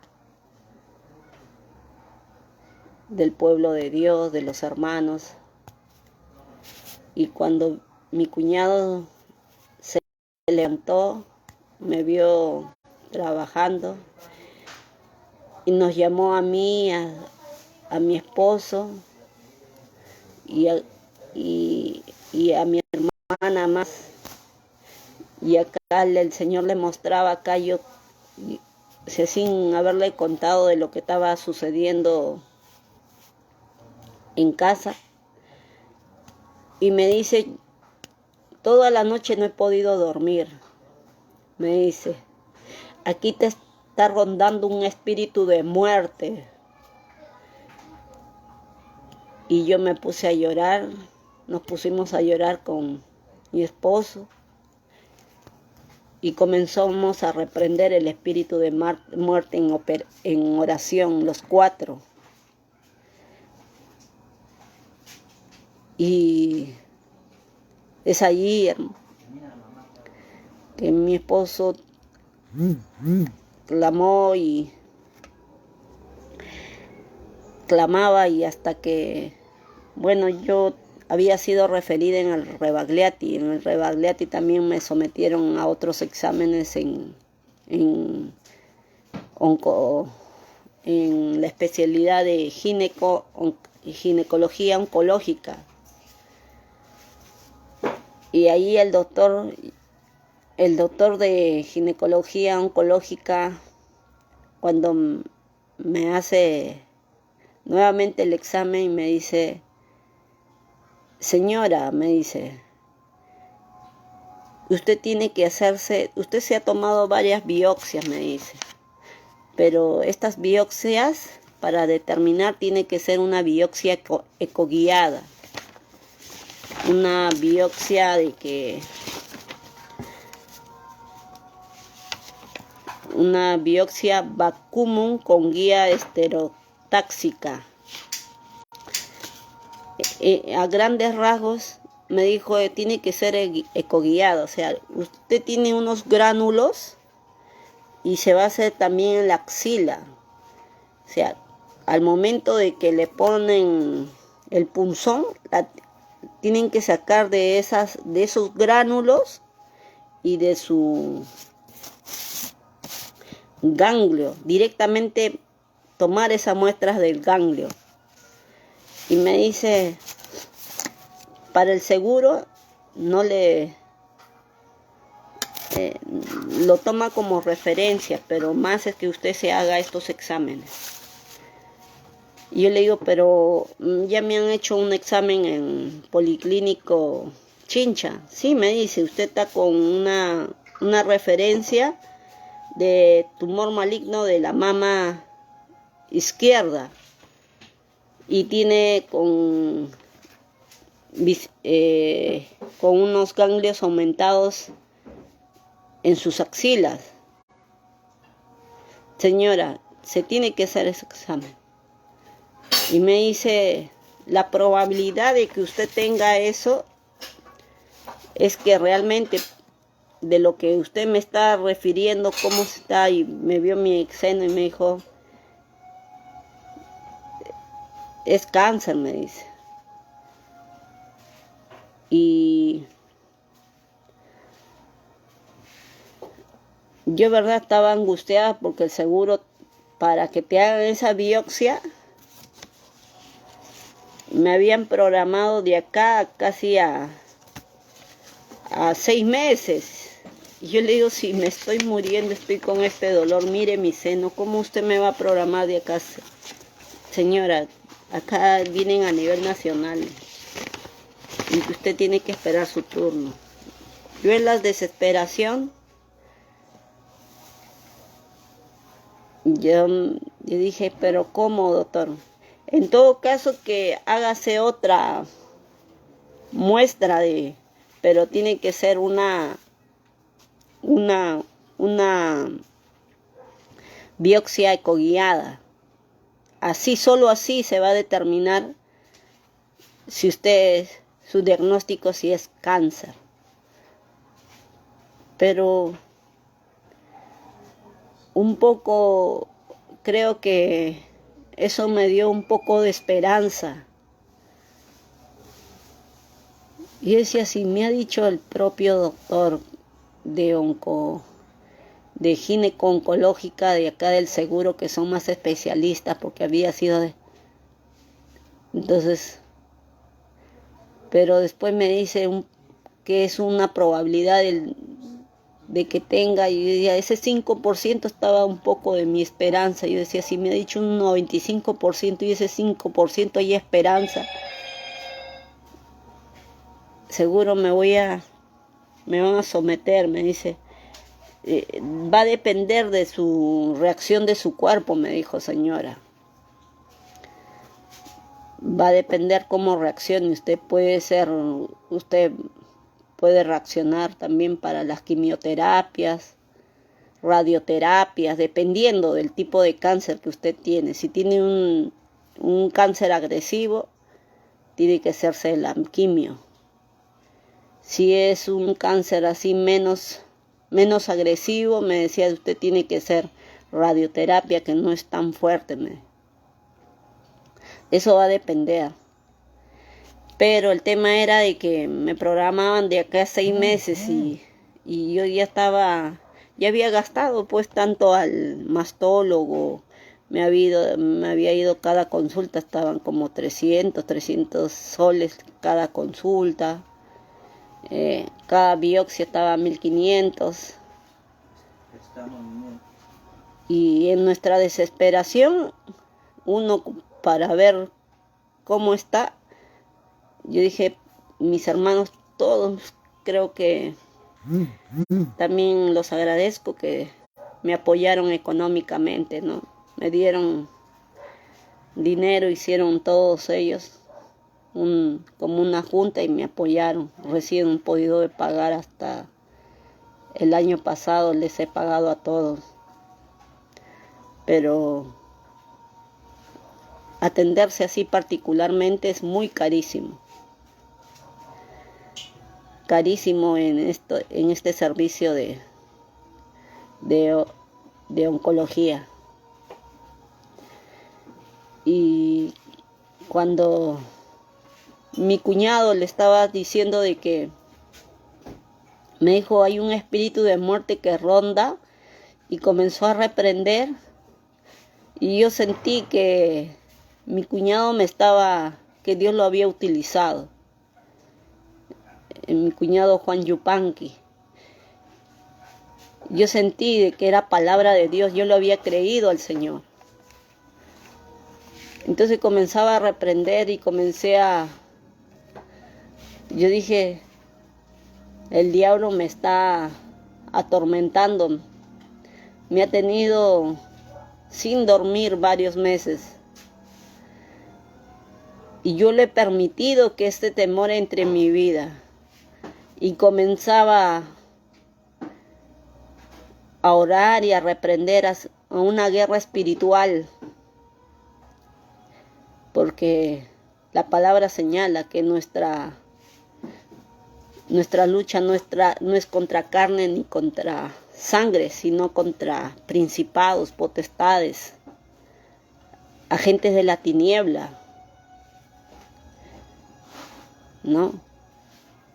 del pueblo de Dios, de los hermanos. Y cuando mi cuñado se levantó, me vio trabajando y nos llamó a mí, a mi esposo y a mi hermana más. Y acá el Señor le mostraba acá, yo sin haberle contado de lo que estaba sucediendo en casa. Y me dice, toda la noche no he podido dormir. Me dice, aquí te está rondando un espíritu de muerte. Y yo me puse a llorar, nos pusimos a llorar con mi esposo. Y comenzamos a reprender el espíritu de muerte en oración, los 4. Y es allí que mi esposo clamó y clamaba, y hasta que, bueno, yo había sido referida en el Rebagliati. En el Rebagliati también me sometieron a otros exámenes en la especialidad de ginecología oncológica. Y ahí el doctor de ginecología oncológica, cuando me hace nuevamente el examen, me dice, señora, me dice, usted tiene que hacerse, usted se ha tomado varias biopsias, me dice, pero estas biopsias para determinar tiene que ser una biopsia ecoguiada, una biopsia de que una biopsia vacuum con guía estereotáxica. A grandes rasgos me dijo tiene que ser ecoguiado, o sea, usted tiene unos gránulos y se va a hacer también en la axila, o sea, al momento de que le ponen el punzón, tienen que sacar de esos gránulos y de su ganglio, directamente tomar esas muestras del ganglio. Y me dice, para el seguro no le lo toma como referencia, pero más es que usted se haga estos exámenes. Y yo le digo, pero ya me han hecho un examen en Policlínico Chincha. Sí, me dice, usted está con una referencia de tumor maligno de la mama izquierda y tiene con unos ganglios aumentados en sus axilas. Señora, se tiene que hacer ese examen. Y me dice, la probabilidad de que usted tenga eso es que realmente de lo que usted me está refiriendo, cómo está, y me vio mi seno y me dijo, es cáncer, me dice. Y yo, verdad, estaba angustiada porque el seguro, para que te hagan esa biopsia, me habían programado de acá casi a 6 meses. Y yo le digo, si me estoy muriendo, estoy con este dolor, mire mi seno, ¿cómo usted me va a programar de acá? Señora, acá vienen a nivel nacional y usted tiene que esperar su turno. Yo en la desesperación, yo dije, pero ¿cómo, doctor? En todo caso, que hágase otra muestra pero tiene que ser una biopsia ecoguiada. Así, solo así se va a determinar si su diagnóstico si es cáncer. Pero un poco, creo que eso me dio un poco de esperanza. Y decía, si me ha dicho el propio doctor de gineco-oncológica de acá del seguro, que son más especialistas, porque había sido entonces, pero después me dice que es una probabilidad de que tenga, y yo decía, ese 5% estaba un poco de mi esperanza. Yo decía, si me ha dicho un 95% y ese 5% hay esperanza, seguro me van a someter, me dice. Va a depender de su reacción de su cuerpo, me dijo, señora. Va a depender cómo reaccione. Usted puede reaccionar también para las quimioterapias, radioterapias, dependiendo del tipo de cáncer que usted tiene. Si tiene un cáncer agresivo, tiene que hacerse la quimio. Si es un cáncer así menos agresivo, me decía, usted tiene que hacer radioterapia, que no es tan fuerte. Eso va a depender. Pero el tema era de que me programaban de acá a 6 meses y yo ya había gastado pues tanto al mastólogo, me había ido cada consulta, estaban como 300 soles cada consulta, cada biopsia estaba 1.500. Y en nuestra desesperación, uno para ver cómo está, yo dije, mis hermanos todos creo que También los agradezco que me apoyaron económicamente, ¿no? Me dieron dinero, hicieron todos ellos como una junta y me apoyaron. Recién han podido pagar hasta el año pasado, les he pagado a todos. Pero atenderse así particularmente es muy carísimo. Carísimo en este servicio de oncología. Y cuando mi cuñado le estaba diciendo de que me dijo, hay un espíritu de muerte que ronda, y comenzó a reprender, y yo sentí que mi cuñado que Dios lo había utilizado. Mi cuñado Juan Yupanqui. Yo sentí que era palabra de Dios, yo lo había creído al Señor. Entonces comenzaba a reprender y yo dije, el diablo me está atormentando, me ha tenido sin dormir varios meses. Y yo le he permitido que este temor entre en mi vida. Y comenzaba a orar y a reprender a una guerra espiritual. Porque la palabra señala que nuestra lucha no es contra carne ni contra sangre, sino contra principados, potestades, agentes de la tiniebla, ¿no?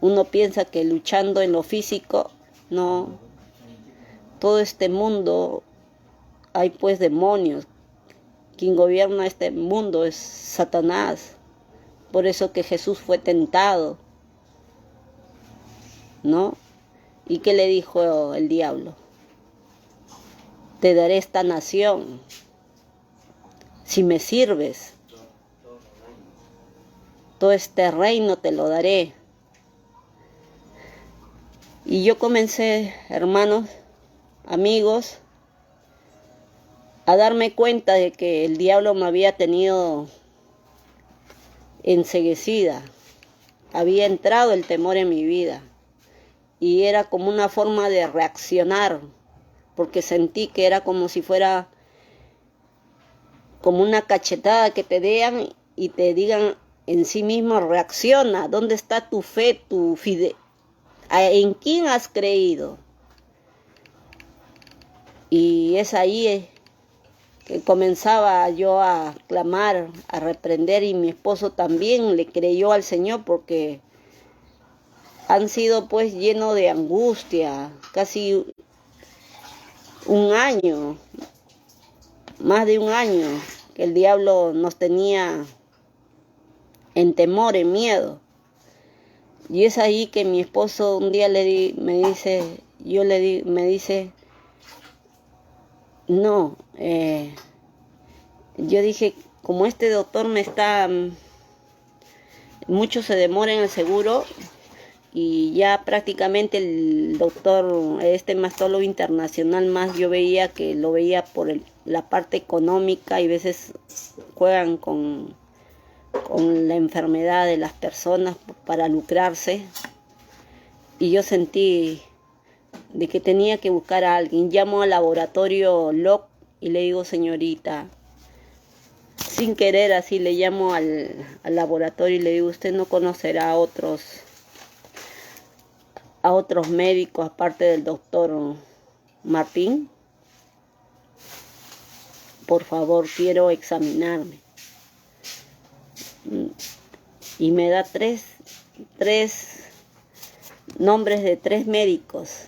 Uno piensa que luchando en lo físico, no. Todo este mundo hay pues demonios. Quien gobierna este mundo es Satanás. Por eso que Jesús fue tentado, ¿no? ¿Y qué le dijo el diablo? Te daré esta nación si me sirves. Todo este reino te lo daré. Y yo comencé, hermanos, amigos, a darme cuenta de que el diablo me había tenido enceguecida. Había entrado el temor en mi vida. Y era como una forma de reaccionar, porque sentí que era como si fuera como una cachetada que te den y te digan en sí mismo, reacciona. ¿Dónde está tu fe, tu fidelidad? ¿En quién has creído? Y es ahí que comenzaba yo a clamar, a reprender, y mi esposo también le creyó al Señor, porque han sido pues llenos de angustia, casi un año, más de un año, que el diablo nos tenía en temor, en miedo. Y es ahí que mi esposo un día me dice, no, yo dije, como este doctor mucho se demora en el seguro, y ya prácticamente el doctor, este mastólogo internacional más, yo veía que lo veía por la parte económica, y a veces juegan con la enfermedad de las personas para lucrarse. Y yo sentí de que tenía que buscar a alguien. Llamo al laboratorio LOC y le digo, señorita, sin querer así le llamo al laboratorio y le digo, usted no conocerá a otros médicos aparte del doctor Martín. Por favor, quiero examinarme. Y me da tres nombres de 3 médicos,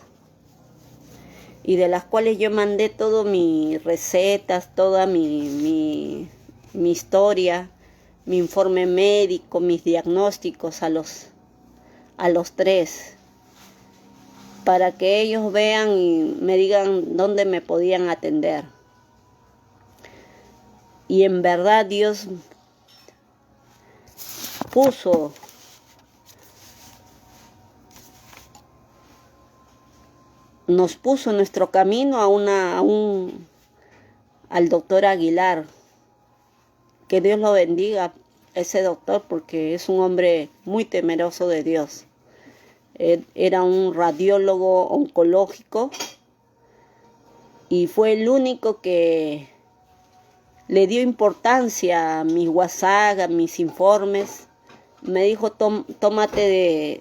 y de las cuales yo mandé todas mis recetas, toda mi historia, mi informe médico, mis diagnósticos a los 3, para que ellos vean y me digan dónde me podían atender. Y en verdad Dios nos puso en nuestro camino al doctor Aguilar. Que Dios lo bendiga, ese doctor, porque es un hombre muy temeroso de Dios. Él era un radiólogo oncológico y fue el único que le dio importancia a mis WhatsApp, a mis informes. Me dijo, tómate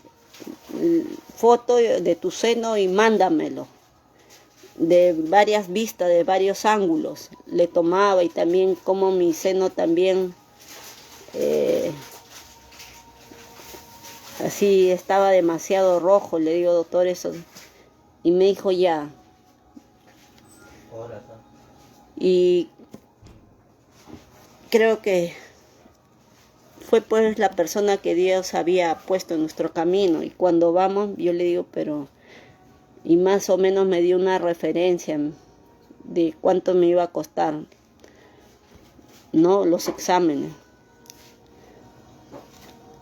foto de tu seno y mándamelo. De varias vistas, de varios ángulos. Le tomaba, y también como mi seno también así estaba demasiado rojo. Le digo, doctor, eso. Y me dijo, ya. Y creo que fue pues la persona que Dios había puesto en nuestro camino. Y cuando vamos, yo le digo, pero... Y más o menos me dio una referencia de cuánto me iba a costar, ¿no? Los exámenes.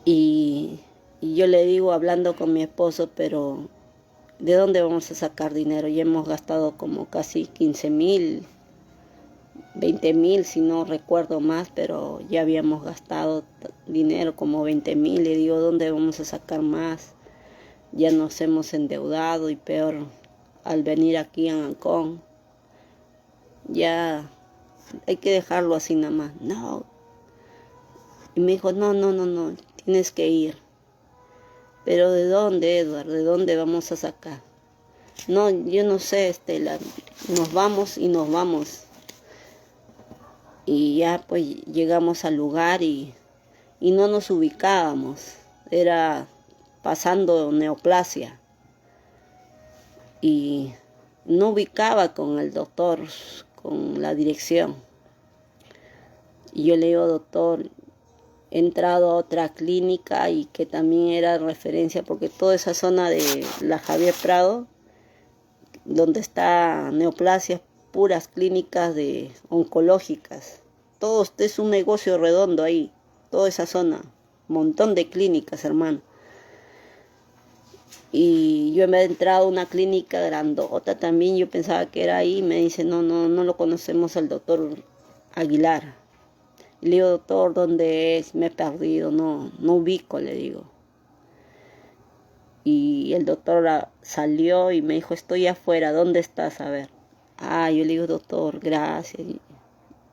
Y yo le digo, hablando con mi esposo, pero ¿de dónde vamos a sacar dinero? Ya hemos gastado como casi 15.000, 20.000, si no recuerdo más, pero ya habíamos gastado dinero como 20.000. Le digo, ¿dónde vamos a sacar más? Ya nos hemos endeudado, y peor al venir aquí a Ancón. Ya hay que dejarlo así nada más. No. Y me dijo, no, tienes que ir. ¿Pero de dónde, Edward? ¿De dónde vamos a sacar? No, yo no sé, Estela. Nos vamos y nos vamos. Y ya pues llegamos al lugar y no nos ubicábamos. Era pasando neoplasia. Y no ubicaba con el doctor, con la dirección. Y yo le digo, doctor, he entrado a otra clínica y que también era referencia, porque toda esa zona de la Javier Prado, donde está neoplasia, puras clínicas de oncológicas. Todo es un negocio redondo ahí, toda esa zona, montón de clínicas, hermano. Y yo me he entrado a una clínica grandota también, yo pensaba que era ahí, y me dice, no lo conocemos al doctor Aguilar. Y le digo, doctor, ¿dónde es? Me he perdido, no ubico, le digo. Y el doctor salió y me dijo, estoy afuera, ¿dónde estás? A ver. Yo le digo, doctor, gracias. Y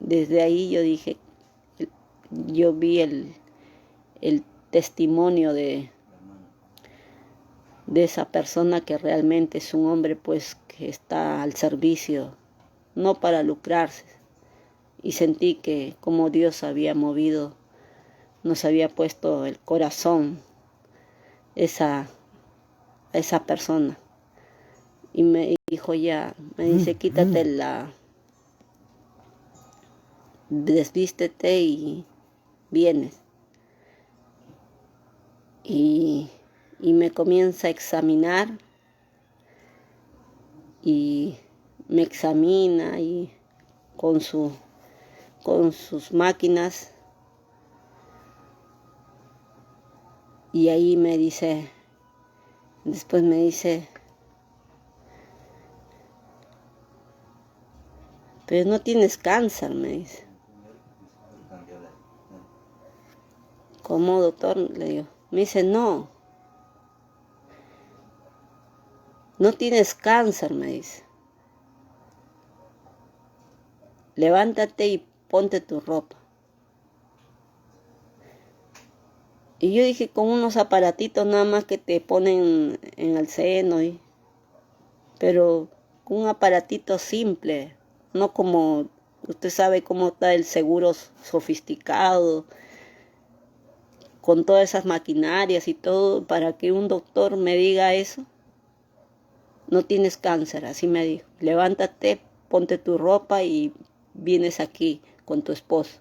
desde ahí yo dije, yo vi el testimonio de esa persona, que realmente es un hombre pues que está al servicio, no para lucrarse. Y sentí que como Dios había movido, nos había puesto el corazón esa persona. Y me dijo, ya, me dice, quítate desvístete y vienes. Y me comienza a examinar, y me examina y con sus máquinas, y ahí me dice, después me dice, pero no tienes cáncer, me dice. ¿Cómo, doctor? Le digo. Me dice, no tienes cáncer, me dice. Levántate y ponte tu ropa. Y yo dije, con unos aparatitos nada más que te ponen en el seno, pero con un aparatito simple, no como, usted sabe cómo está el seguro sofisticado, con todas esas maquinarias y todo, para que un doctor me diga eso. No tienes cáncer, así me dijo. Levántate, ponte tu ropa y vienes aquí con tu esposo.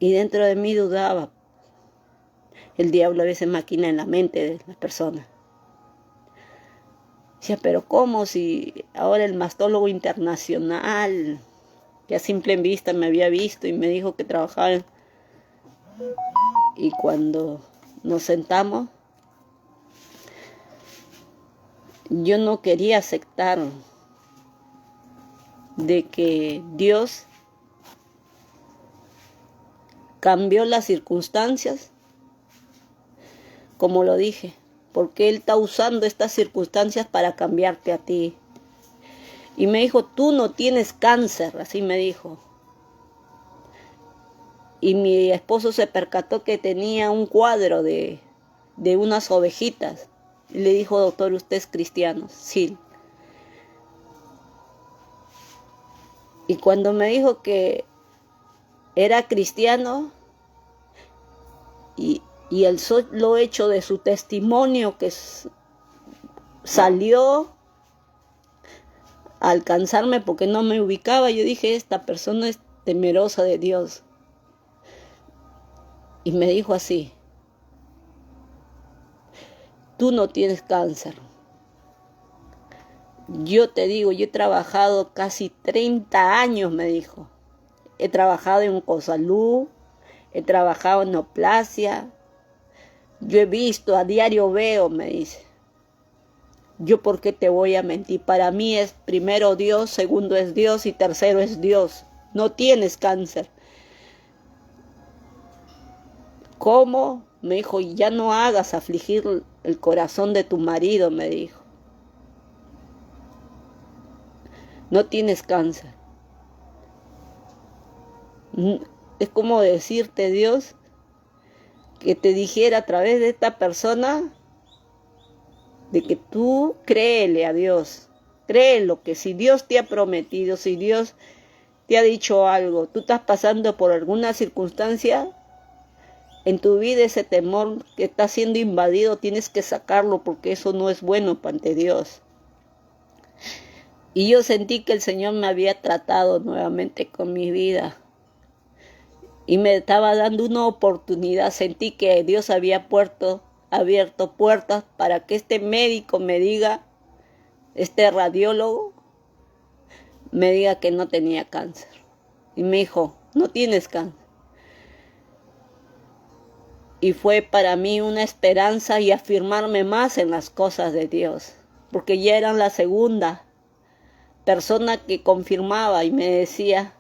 Y dentro de mí dudaba. El diablo a veces maquina en la mente de las personas. Decía, pero ¿cómo si ahora el mastólogo internacional, que a simple vista me había visto y me dijo que trabajaba? Y cuando nos sentamos, yo no quería aceptar de que Dios cambió las circunstancias, como lo dije, porque Él está usando estas circunstancias para cambiarte a ti. Y me dijo, tú no tienes cáncer, así me dijo. Y mi esposo se percató que tenía un cuadro de unas ovejitas. Y le dijo, doctor, ¿usted es cristiano? Sí. Y cuando me dijo que era cristiano, y el solo hecho de su testimonio que salió a alcanzarme porque no me ubicaba, yo dije, esta persona es temerosa de Dios. Y me dijo así, tú no tienes cáncer. Yo te digo, yo he trabajado casi 30 años, me dijo. He trabajado en Oncosalud, he trabajado en neoplasia. Yo he visto, a diario veo, me dice. Yo, ¿por qué te voy a mentir? Para mí es primero Dios, segundo es Dios y tercero es Dios. No tienes cáncer. ¿Cómo? Me dijo, ya no hagas afligir el corazón de tu marido, me dijo. No tienes cáncer. Es como decirte, Dios, que te dijera a través de esta persona de que tú créele a Dios. Créelo, que si Dios te ha prometido, si Dios te ha dicho algo, tú estás pasando por alguna circunstancia en tu vida, ese temor que está siendo invadido, tienes que sacarlo porque eso no es bueno ante Dios. Y yo sentí que el Señor me había tratado nuevamente con mi vida y me estaba dando una oportunidad. Sentí que Dios había abierto puertas para que este médico me diga, este radiólogo, me diga que no tenía cáncer. Y me dijo, no tienes cáncer. Y fue para mí una esperanza y afirmarme más en las cosas de Dios, porque ya eran la segunda persona que confirmaba y me decía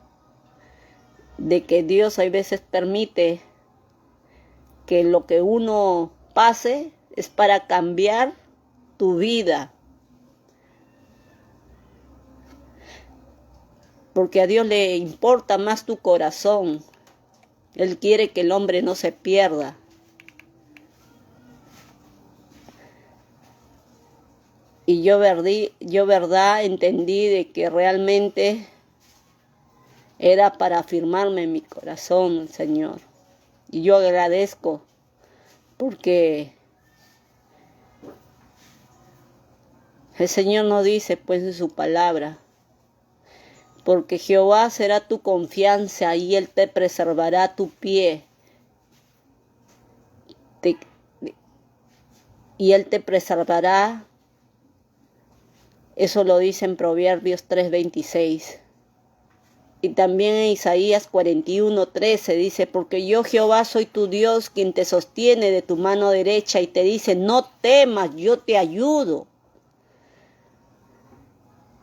de que Dios a veces permite que lo que uno pase es para cambiar tu vida. Porque a Dios le importa más tu corazón. Él quiere que el hombre no se pierda. Y yo verdad entendí de que realmente era para afirmarme en mi corazón, Señor. Y yo agradezco porque el Señor nos dice pues en su palabra, porque Jehová será tu confianza y Él te preservará tu pie. Y Él te preservará. Eso lo dice en Proverbios 3:26. Y también en Isaías 41:13 dice, porque yo Jehová soy tu Dios, quien te sostiene de tu mano derecha y te dice, no temas, yo te ayudo.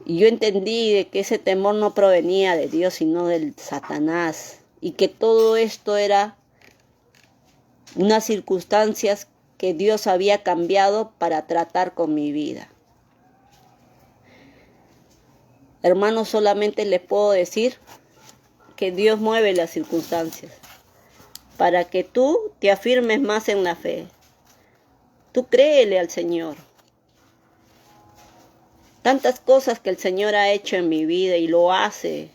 Y yo entendí de que ese temor no provenía de Dios, sino del Satanás. Y que todo esto era unas circunstancias que Dios había cambiado para tratar con mi vida. Hermanos, solamente les puedo decir que Dios mueve las circunstancias para que tú te afirmes más en la fe. Tú créele al Señor. Tantas cosas que el Señor ha hecho en mi vida y lo hace.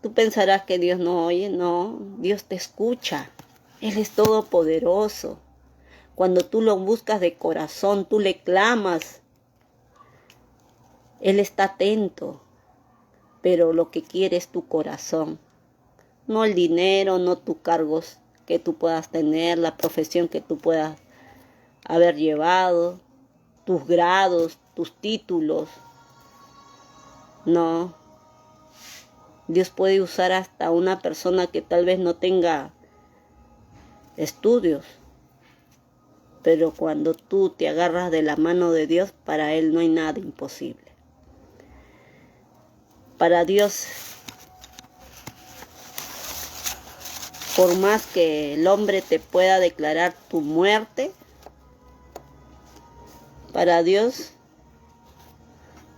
Tú pensarás que Dios no oye. No, Dios te escucha. Él es todopoderoso. Cuando tú lo buscas de corazón, tú le clamas. Él está atento, pero lo que quiere es tu corazón. No el dinero, no tus cargos que tú puedas tener, la profesión que tú puedas haber llevado, tus grados, tus títulos. No. Dios puede usar hasta una persona que tal vez no tenga estudios, pero cuando tú te agarras de la mano de Dios, para Él no hay nada imposible. Para Dios, por más que el hombre te pueda declarar tu muerte, para Dios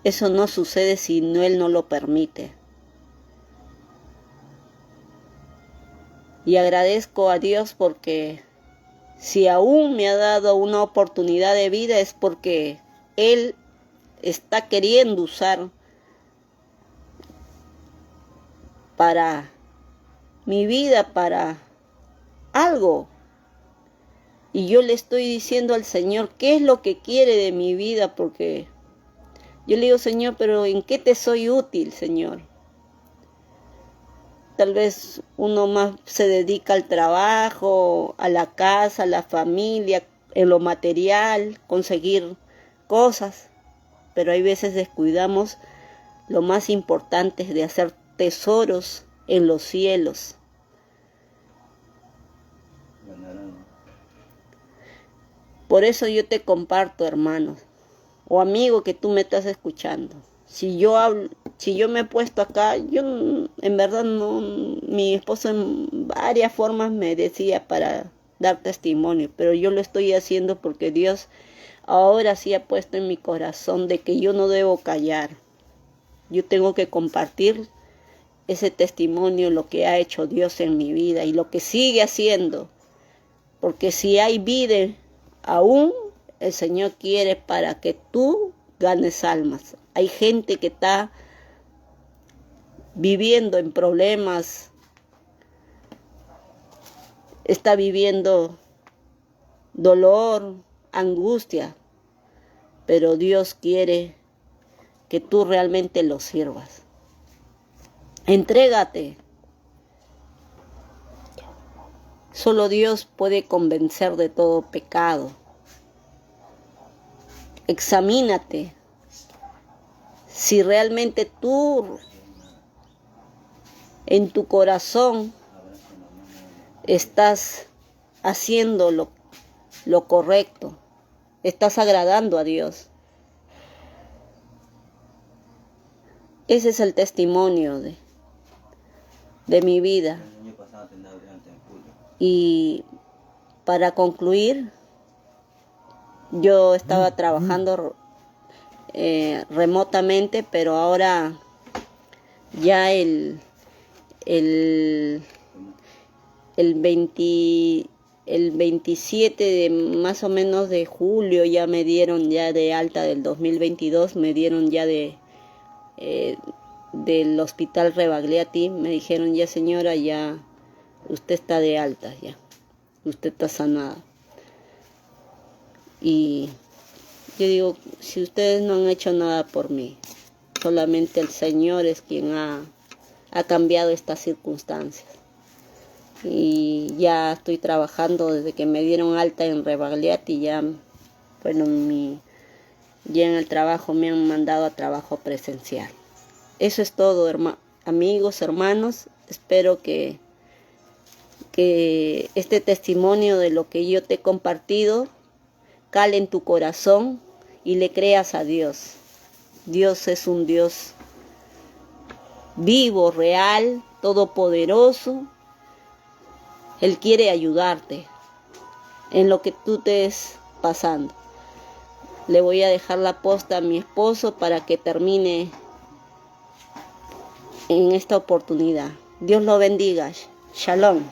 eso no sucede si Él no lo permite. Y agradezco a Dios porque si aún me ha dado una oportunidad de vida es porque Él está queriendo usar para mi vida, para algo. Y yo le estoy diciendo al Señor qué es lo que quiere de mi vida, porque yo le digo, Señor, pero ¿en qué te soy útil, Señor? Tal vez uno más se dedica al trabajo, a la casa, a la familia, en lo material, conseguir cosas, pero hay veces descuidamos lo más importante, de hacer tesoros en los cielos. Por eso yo te comparto, hermanos, o amigo que tú me estás escuchando. Si yo me he puesto acá, yo en verdad no, mi esposo en varias formas me decía para dar testimonio, pero yo lo estoy haciendo porque Dios ahora sí ha puesto en mi corazón de que yo no debo callar. Yo tengo que compartir ese testimonio, lo que ha hecho Dios en mi vida y lo que sigue haciendo, porque si hay vida aún, el Señor quiere para que tú ganes almas. Hay gente que está viviendo en problemas, está viviendo dolor, angustia, pero Dios quiere que tú realmente lo sirvas. Entrégate. Solo Dios puede convencer de todo pecado. Examínate si realmente tú en tu corazón estás haciendo lo correcto, estás agradando a Dios. Ese es el testimonio de mi vida. Y para concluir, yo estaba trabajando remotamente, pero ahora ya el 27 de más o menos de julio ya me dieron ya de alta del 2022, me dieron ya del hospital Rebagliati, me dijeron ya señora, ya usted está de alta, ya usted está sanada. Y yo digo, si ustedes no han hecho nada por mí, solamente el Señor es quien ha cambiado estas circunstancias. Y ya estoy trabajando desde que me dieron alta en Rebagliati, ya, bueno, ya en el trabajo me han mandado a trabajo presencial. Eso es todo, amigos, hermanos. Espero que este testimonio de lo que yo te he compartido cale en tu corazón y le creas a Dios. Dios es un Dios vivo, real, todopoderoso. Él quiere ayudarte en lo que tú estés pasando. Le voy a dejar la posta a mi esposo para que termine en esta oportunidad. Dios lo bendiga. Shalom.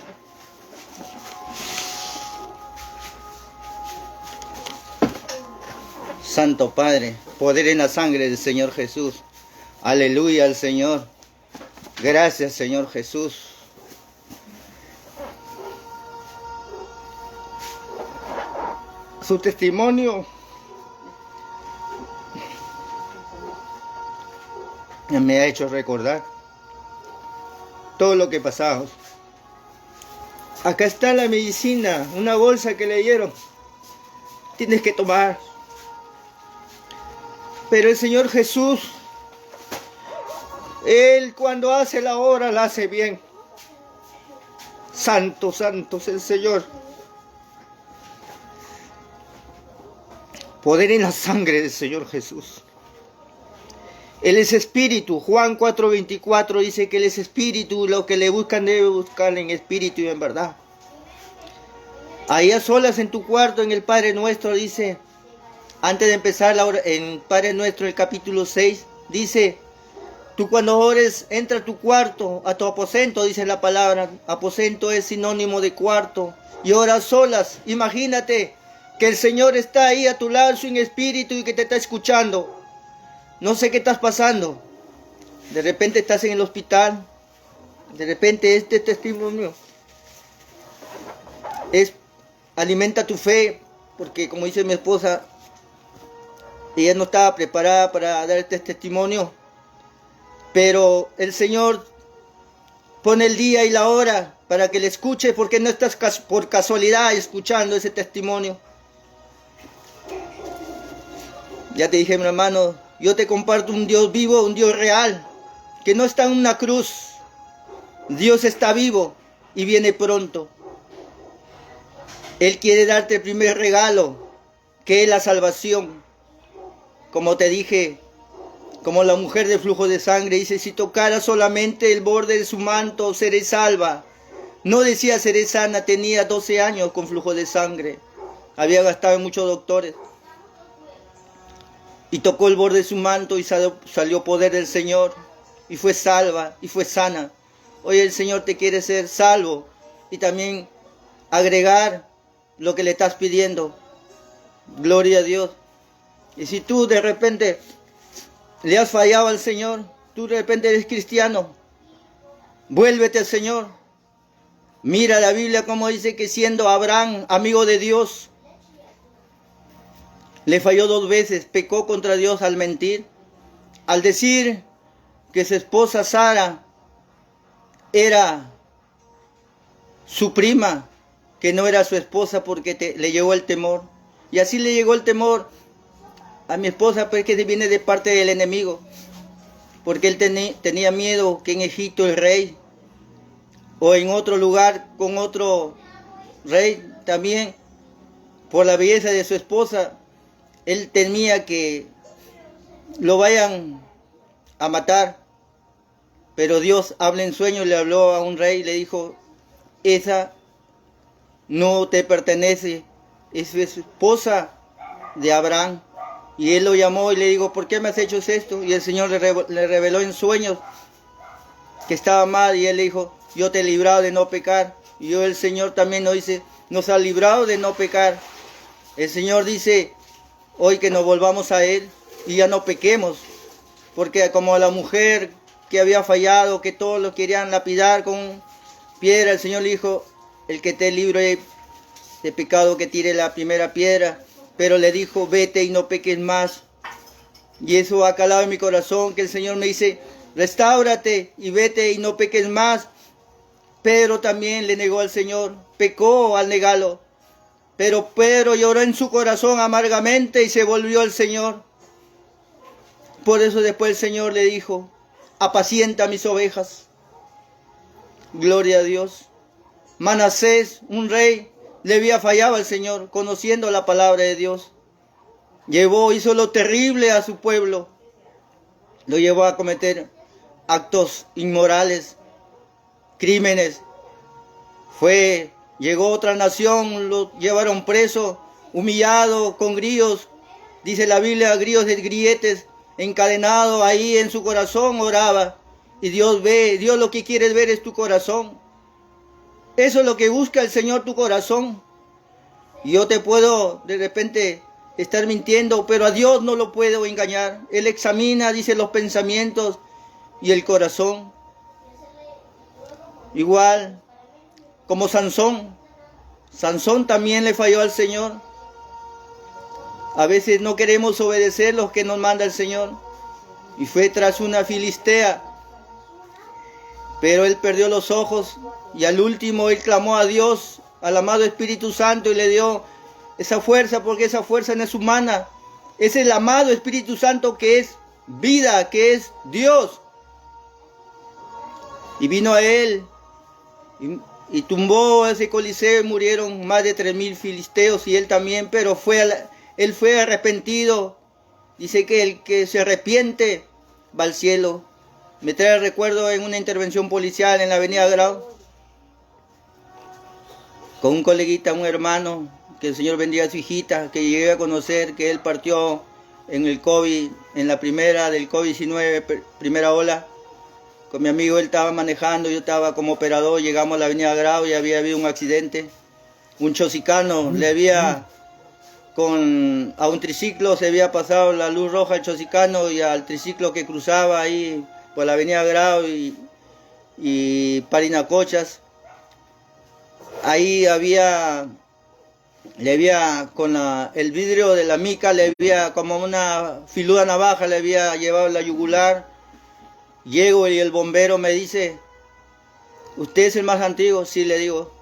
Santo Padre, poder en la sangre del Señor Jesús. Aleluya al Señor. Gracias, Señor Jesús. Su testimonio me ha hecho recordar todo lo que pasamos. Acá está la medicina, una bolsa que le dieron. Tienes que tomar. Pero el Señor Jesús, Él cuando hace la obra la hace bien. Santo, santo es el Señor. Poder en la sangre del Señor Jesús. Él es espíritu. Juan 4:24 dice que Él es espíritu. Lo que le buscan debe buscar en espíritu y en verdad. Ahí a solas en tu cuarto, en el Padre Nuestro, dice, antes de empezar en Padre Nuestro, el capítulo 6, dice, tú cuando ores, entra a tu cuarto, a tu aposento, dice la palabra. Aposento es sinónimo de cuarto. Y ora a solas. Imagínate que el Señor está ahí a tu lado en espíritu y que te está escuchando. No sé qué estás pasando. De repente estás en el hospital. De repente este testimonio alimenta tu fe. Porque como dice mi esposa, ella no estaba preparada para dar este testimonio. Pero el Señor pone el día y la hora para que le escuche, porque no estás por casualidad escuchando ese testimonio. Ya te dije, mi hermano, yo te comparto un Dios vivo, un Dios real, que no está en una cruz. Dios está vivo y viene pronto. Él quiere darte el primer regalo, que es la salvación. Como te dije, como la mujer de flujo de sangre dice, si tocara solamente el borde de su manto, seré salva. No decía seré sana, tenía 12 años con flujo de sangre. Había gastado en muchos doctores. Y tocó el borde de su manto y salió poder del Señor. Y fue salva y fue sana. Hoy el Señor te quiere ser salvo y también agregar lo que le estás pidiendo. Gloria a Dios. Y si tú de repente le has fallado al Señor, tú de repente eres cristiano, vuélvete al Señor. Mira la Biblia como dice que siendo Abraham amigo de Dios, le falló 2 veces, pecó contra Dios al mentir, al decir que su esposa Sara era su prima, que no era su esposa, porque le llegó el temor. Y así le llegó el temor a mi esposa, porque viene de parte del enemigo, porque él tenía miedo que en Egipto el rey, o en otro lugar con otro rey también, por la belleza de su esposa, él temía que lo vayan a matar. Pero Dios habla en sueños, le habló a un rey y le dijo, esa no te pertenece, es esposa de Abraham. Y él lo llamó y le dijo, ¿por qué me has hecho esto? Y el Señor le reveló en sueños que estaba mal, y él le dijo, yo te he librado de no pecar. Y yo, el Señor también nos ha librado de no pecar. El Señor dice hoy que nos volvamos a Él y ya no pequemos, porque como a la mujer que había fallado, que todos lo querían lapidar con piedra, el Señor le dijo, el que esté libre de pecado que tire la primera piedra. Pero le dijo, vete y no peques más. Y eso ha calado en mi corazón, que el Señor me dice, restáurate y vete y no peques más. Pedro también le negó al Señor, pecó al negarlo. Pero Pedro lloró en su corazón amargamente y se volvió al Señor. Por eso después el Señor le dijo, apacienta mis ovejas. Gloria a Dios. Manasés, un rey, le había fallado al Señor, conociendo la palabra de Dios. Hizo lo terrible a su pueblo. Lo llevó a cometer actos inmorales, crímenes. Llegó otra nación, lo llevaron preso, humillado, con grillos. Dice la Biblia, grillos de grilletes, encadenado ahí en su corazón, oraba. Y Dios ve, Dios lo que quiere ver es tu corazón. Eso es lo que busca el Señor, tu corazón. Y yo te puedo de repente estar mintiendo, pero a Dios no lo puedo engañar. Él examina, dice, los pensamientos y el corazón. Igual como Sansón. Sansón también le falló al Señor. A veces no queremos obedecer lo que nos manda el Señor. Y fue tras una filistea. Pero él perdió los ojos y al último él clamó a Dios, al amado Espíritu Santo, y le dio esa fuerza, porque esa fuerza no es humana. Es el amado Espíritu Santo que es vida, que es Dios. Y vino a él y tumbó ese coliseo y murieron más de 3,000 filisteos y él también, pero fue Él fue arrepentido. Dice que el que se arrepiente va al cielo. Me trae el recuerdo en una intervención policial en la avenida Grau, con un coleguita, un hermano, que el Señor bendiga a su hijita, que llegué a conocer, que él partió en el COVID, en la primera del COVID-19, primera ola. Con mi amigo él estaba manejando, yo estaba como operador, llegamos a la avenida Grau y había habido un accidente. Un chosicano le había, a un triciclo se había pasado la luz roja al chosicano y al triciclo que cruzaba ahí por la avenida Grau y Parinacochas. Ahí le había con el vidrio de la mica, le había como una filuda navaja, le había llevado la yugular. Llego y el bombero me dice, ¿usted es el más antiguo? Sí, le digo.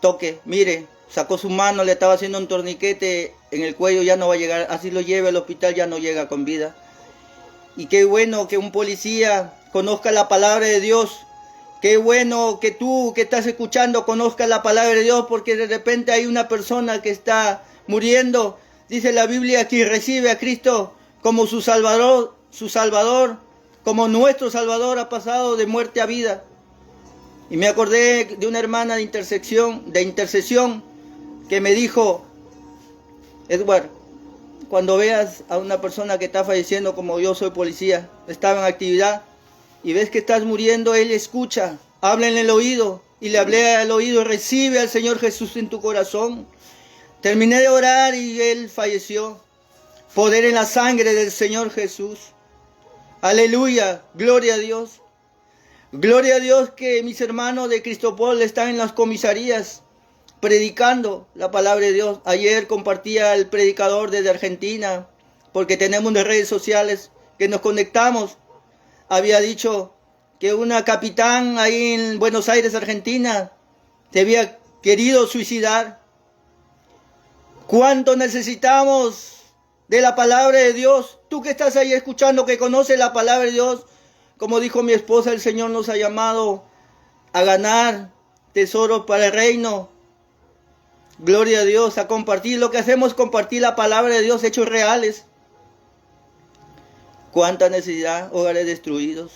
Toque, mire, sacó su mano, le estaba haciendo un torniquete en el cuello, ya no va a llegar, así lo lleve al hospital, ya no llega con vida. Y qué bueno que un policía conozca la palabra de Dios. Qué bueno que tú que estás escuchando conozcas la palabra de Dios, porque de repente hay una persona que está muriendo. Dice la Biblia que recibe a Cristo como su Salvador, como nuestro Salvador, ha pasado de muerte a vida. Y me acordé de una hermana de intercesión que me dijo, Edward, cuando veas a una persona que está falleciendo, como yo soy policía, estaba en actividad, y ves que estás muriendo, él escucha, habla en el oído, y le hablé al oído, recibe al Señor Jesús en tu corazón. Terminé de orar y él falleció. Poder en la sangre del Señor Jesús. Aleluya, gloria a Dios. Gloria a Dios que mis hermanos de Cristopol están en las comisarías predicando la palabra de Dios. Ayer compartía el predicador desde Argentina, porque tenemos de redes sociales que nos conectamos. Había dicho que una capitán ahí en Buenos Aires, Argentina, se había querido suicidar. ¿Cuánto necesitamos de la palabra de Dios? Tú que estás ahí escuchando, que conoces la palabra de Dios, como dijo mi esposa, el Señor nos ha llamado a ganar tesoros para el reino. Gloria a Dios, a compartir. Lo que hacemos es compartir la palabra de Dios, hechos reales. Cuánta necesidad, hogares destruidos.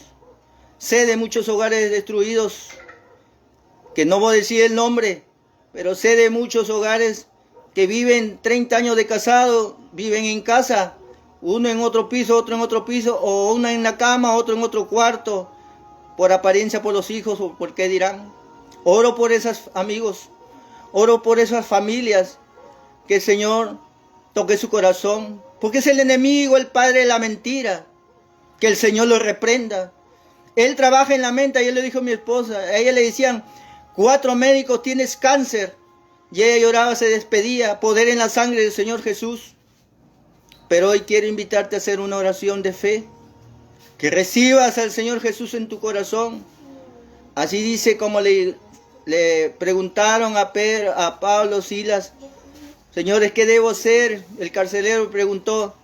Sé de muchos hogares destruidos, que no voy a decir el nombre, pero sé de muchos hogares que viven 30 años de casado, viven en casa, uno en otro piso, otro en otro piso, o una en la cama, otro en otro cuarto, por apariencia, por los hijos, o por qué dirán. Oro por esos amigos, oro por esas familias, que el Señor toque su corazón, porque es el enemigo, el padre de la mentira, que el Señor lo reprenda. Él trabaja en la mente, ayer le dijo a mi esposa, a ella le decían, 4 médicos, tienes cáncer, y ella lloraba, se despedía, poder en la sangre del Señor Jesús. Pero hoy quiero invitarte a hacer una oración de fe, que recibas al Señor Jesús en tu corazón. Así dice como le preguntaron a Pablo, Silas, señores, ¿qué debo hacer? El carcelero preguntó,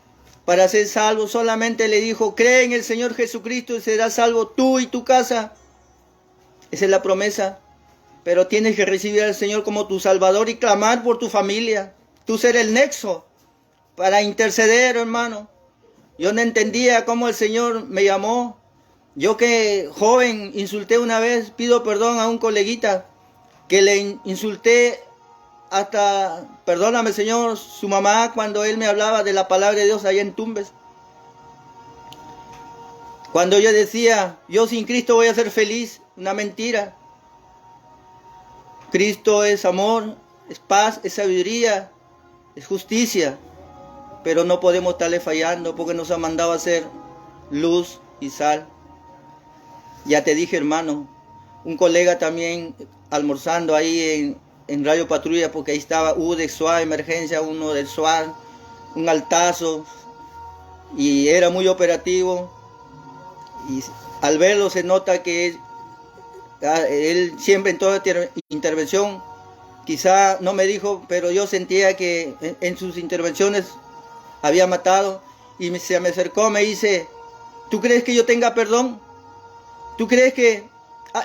para ser salvo, solamente le dijo, cree en el Señor Jesucristo y serás salvo tú y tu casa. Esa es la promesa. Pero tienes que recibir al Señor como tu Salvador y clamar por tu familia. Tú ser el nexo para interceder, hermano. Yo no entendía cómo el Señor me llamó. Yo que joven insulté una vez, pido perdón a un coleguita que le insulté hasta, perdóname Señor, su mamá cuando él me hablaba de la palabra de Dios allá en Tumbes. Cuando yo decía, yo sin Cristo voy a ser feliz, una mentira. Cristo es amor, es paz, es sabiduría, es justicia. Pero no podemos estarle fallando porque nos ha mandado a ser luz y sal. Ya te dije, hermano, un colega también almorzando ahí en Radio Patrulla, porque ahí estaba uno de SWAT, emergencia, uno del SWAT, un altazo, y era muy operativo. Y al verlo se nota que él siempre en toda intervención, quizá no me dijo, pero yo sentía que en sus intervenciones había matado, y se me acercó, me dice, ¿tú crees que yo tenga perdón? ¿Tú crees que...?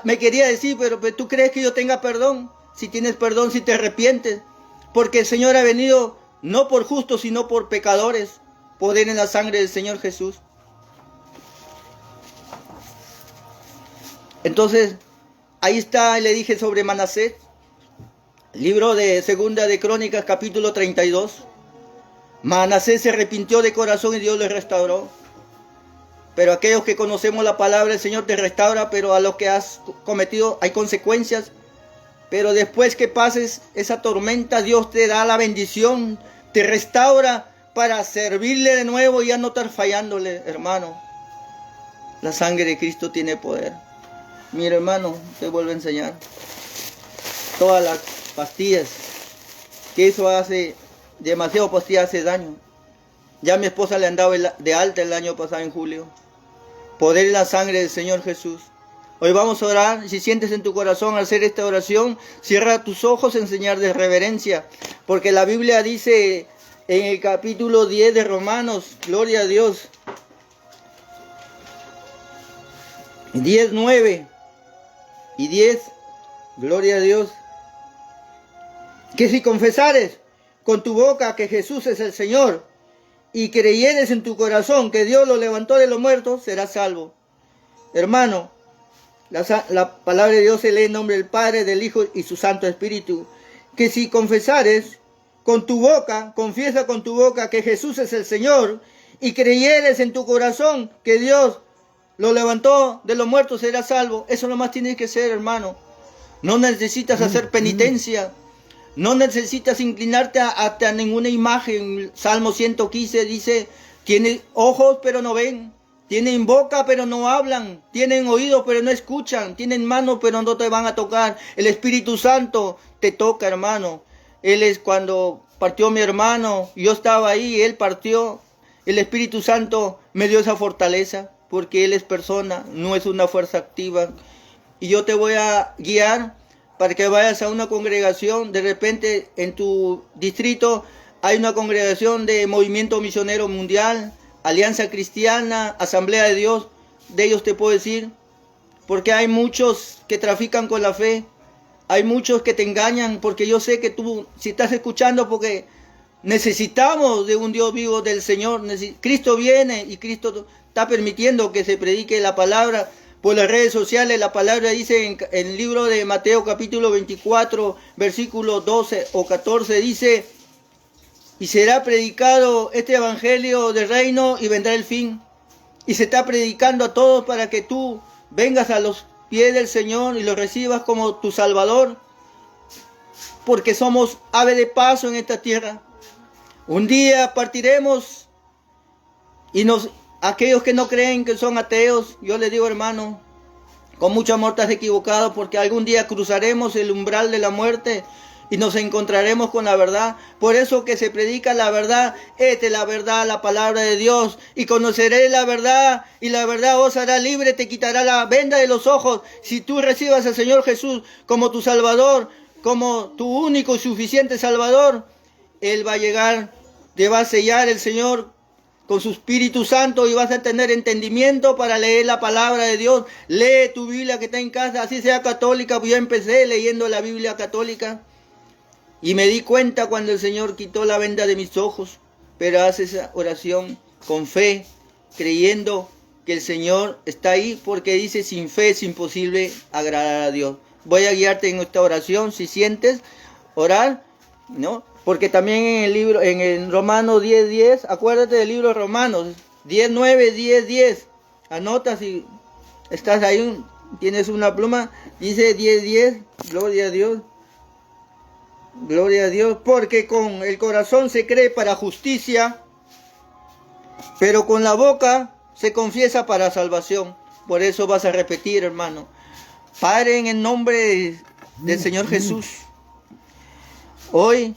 Me quería decir, pero ¿tú crees que yo tenga perdón? Si tienes perdón, si te arrepientes. Porque el Señor ha venido no por justos, sino por pecadores. Poder en la sangre del Señor Jesús. Entonces, ahí está, le dije sobre Manasés. Libro de Segunda de Crónicas, capítulo 32. Manasés se arrepintió de corazón y Dios le restauró. Pero aquellos que conocemos la palabra, el Señor te restaura, pero a lo que has cometido hay consecuencias. Pero después que pases esa tormenta, Dios te da la bendición, te restaura para servirle de nuevo y ya no estar fallándole, hermano. La sangre de Cristo tiene poder. Mira, hermano, te vuelvo a enseñar. Todas las pastillas, que eso hace, demasiado pastillas hace daño. Ya mi esposa le andaba de alta el año pasado en julio. Poder en la sangre del Señor Jesús. Hoy vamos a orar. Si sientes en tu corazón al hacer esta oración, cierra tus ojos en señal de reverencia. Porque la Biblia dice en el capítulo 10 de Romanos, gloria a Dios, 10:9 y 10, gloria a Dios, que si confesares con tu boca que Jesús es el Señor y creyeres en tu corazón que Dios lo levantó de los muertos, serás salvo. Hermano, la palabra de Dios se lee en nombre del Padre, del Hijo y su Santo Espíritu. Que si confesares con tu boca, confiesa con tu boca que Jesús es el Señor y creyeres en tu corazón que Dios lo levantó de los muertos, serás salvo. Eso nomás tienes que ser, hermano. No necesitas hacer penitencia. No necesitas inclinarte a ninguna imagen. Salmo 115 dice, tienen ojos pero no ven. Tienen boca pero no hablan. Tienen oídos pero no escuchan. Tienen manos pero no te van a tocar. El Espíritu Santo te toca, hermano. Él es cuando partió mi hermano. Yo estaba ahí, él partió. El Espíritu Santo me dio esa fortaleza. Porque Él es persona, no es una fuerza activa. Y yo te voy a guiar para que vayas a una congregación. De repente en tu distrito hay una congregación de Movimiento Misionero Mundial, Alianza Cristiana, Asamblea de Dios. De ellos te puedo decir. Porque hay muchos que trafican con la fe. Hay muchos que te engañan. Porque yo sé que tú, si estás escuchando, porque necesitamos de un Dios vivo del Señor. Cristo viene y Cristo está permitiendo que se predique la palabra por las redes sociales. La palabra dice en el libro de Mateo capítulo 24, versículo 12 o 14, dice, y será predicado este evangelio del reino y vendrá el fin. Y se está predicando a todos para que tú vengas a los pies del Señor y lo recibas como tu Salvador. Porque somos ave de paso en esta tierra. Un día partiremos y aquellos que no creen, que son ateos, yo les digo, hermano, con mucho amor estás equivocado, porque algún día cruzaremos el umbral de la muerte y nos encontraremos con la verdad. Por eso que se predica la verdad, esta es la verdad, la palabra de Dios, y conoceréis la verdad, y la verdad os hará libre, te quitará la venda de los ojos. Si tú recibas al Señor Jesús como tu Salvador, como tu único y suficiente Salvador, Él va a llegar, te va a sellar el Señor con su Espíritu Santo y vas a tener entendimiento para leer la palabra de Dios. Lee tu Biblia que está en casa, así sea católica. Yo empecé leyendo la Biblia católica y me di cuenta cuando el Señor quitó la venda de mis ojos. Pero haz esa oración con fe, creyendo que el Señor está ahí, porque dice, sin fe es imposible agradar a Dios. Voy a guiarte en esta oración, si sientes orar, ¿no? Porque también en el libro, en el Romanos 10:10, acuérdate del libro de Romanos, 10:9, 10:10. Anota si estás ahí, tienes una pluma, dice 10:10, gloria a Dios. Gloria a Dios, porque con el corazón se cree para justicia, pero con la boca se confiesa para salvación. Por eso vas a repetir, hermano. Padre, en el nombre del Señor Jesús, hoy,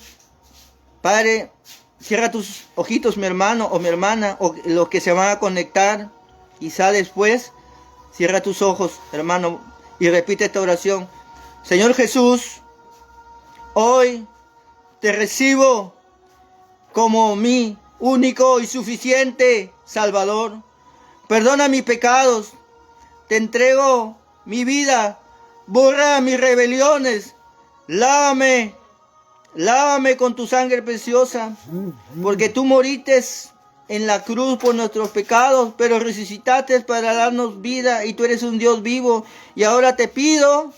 Padre, cierra tus ojitos, mi hermano o mi hermana, o los que se van a conectar, quizá después, cierra tus ojos, hermano, y repite esta oración. Señor Jesús, hoy te recibo como mi único y suficiente Salvador. Perdona mis pecados, te entrego mi vida, borra mis rebeliones, lávame Lávame con tu sangre preciosa, porque tú moriste en la cruz por nuestros pecados, pero resucitaste para darnos vida y tú eres un Dios vivo. Y ahora te pido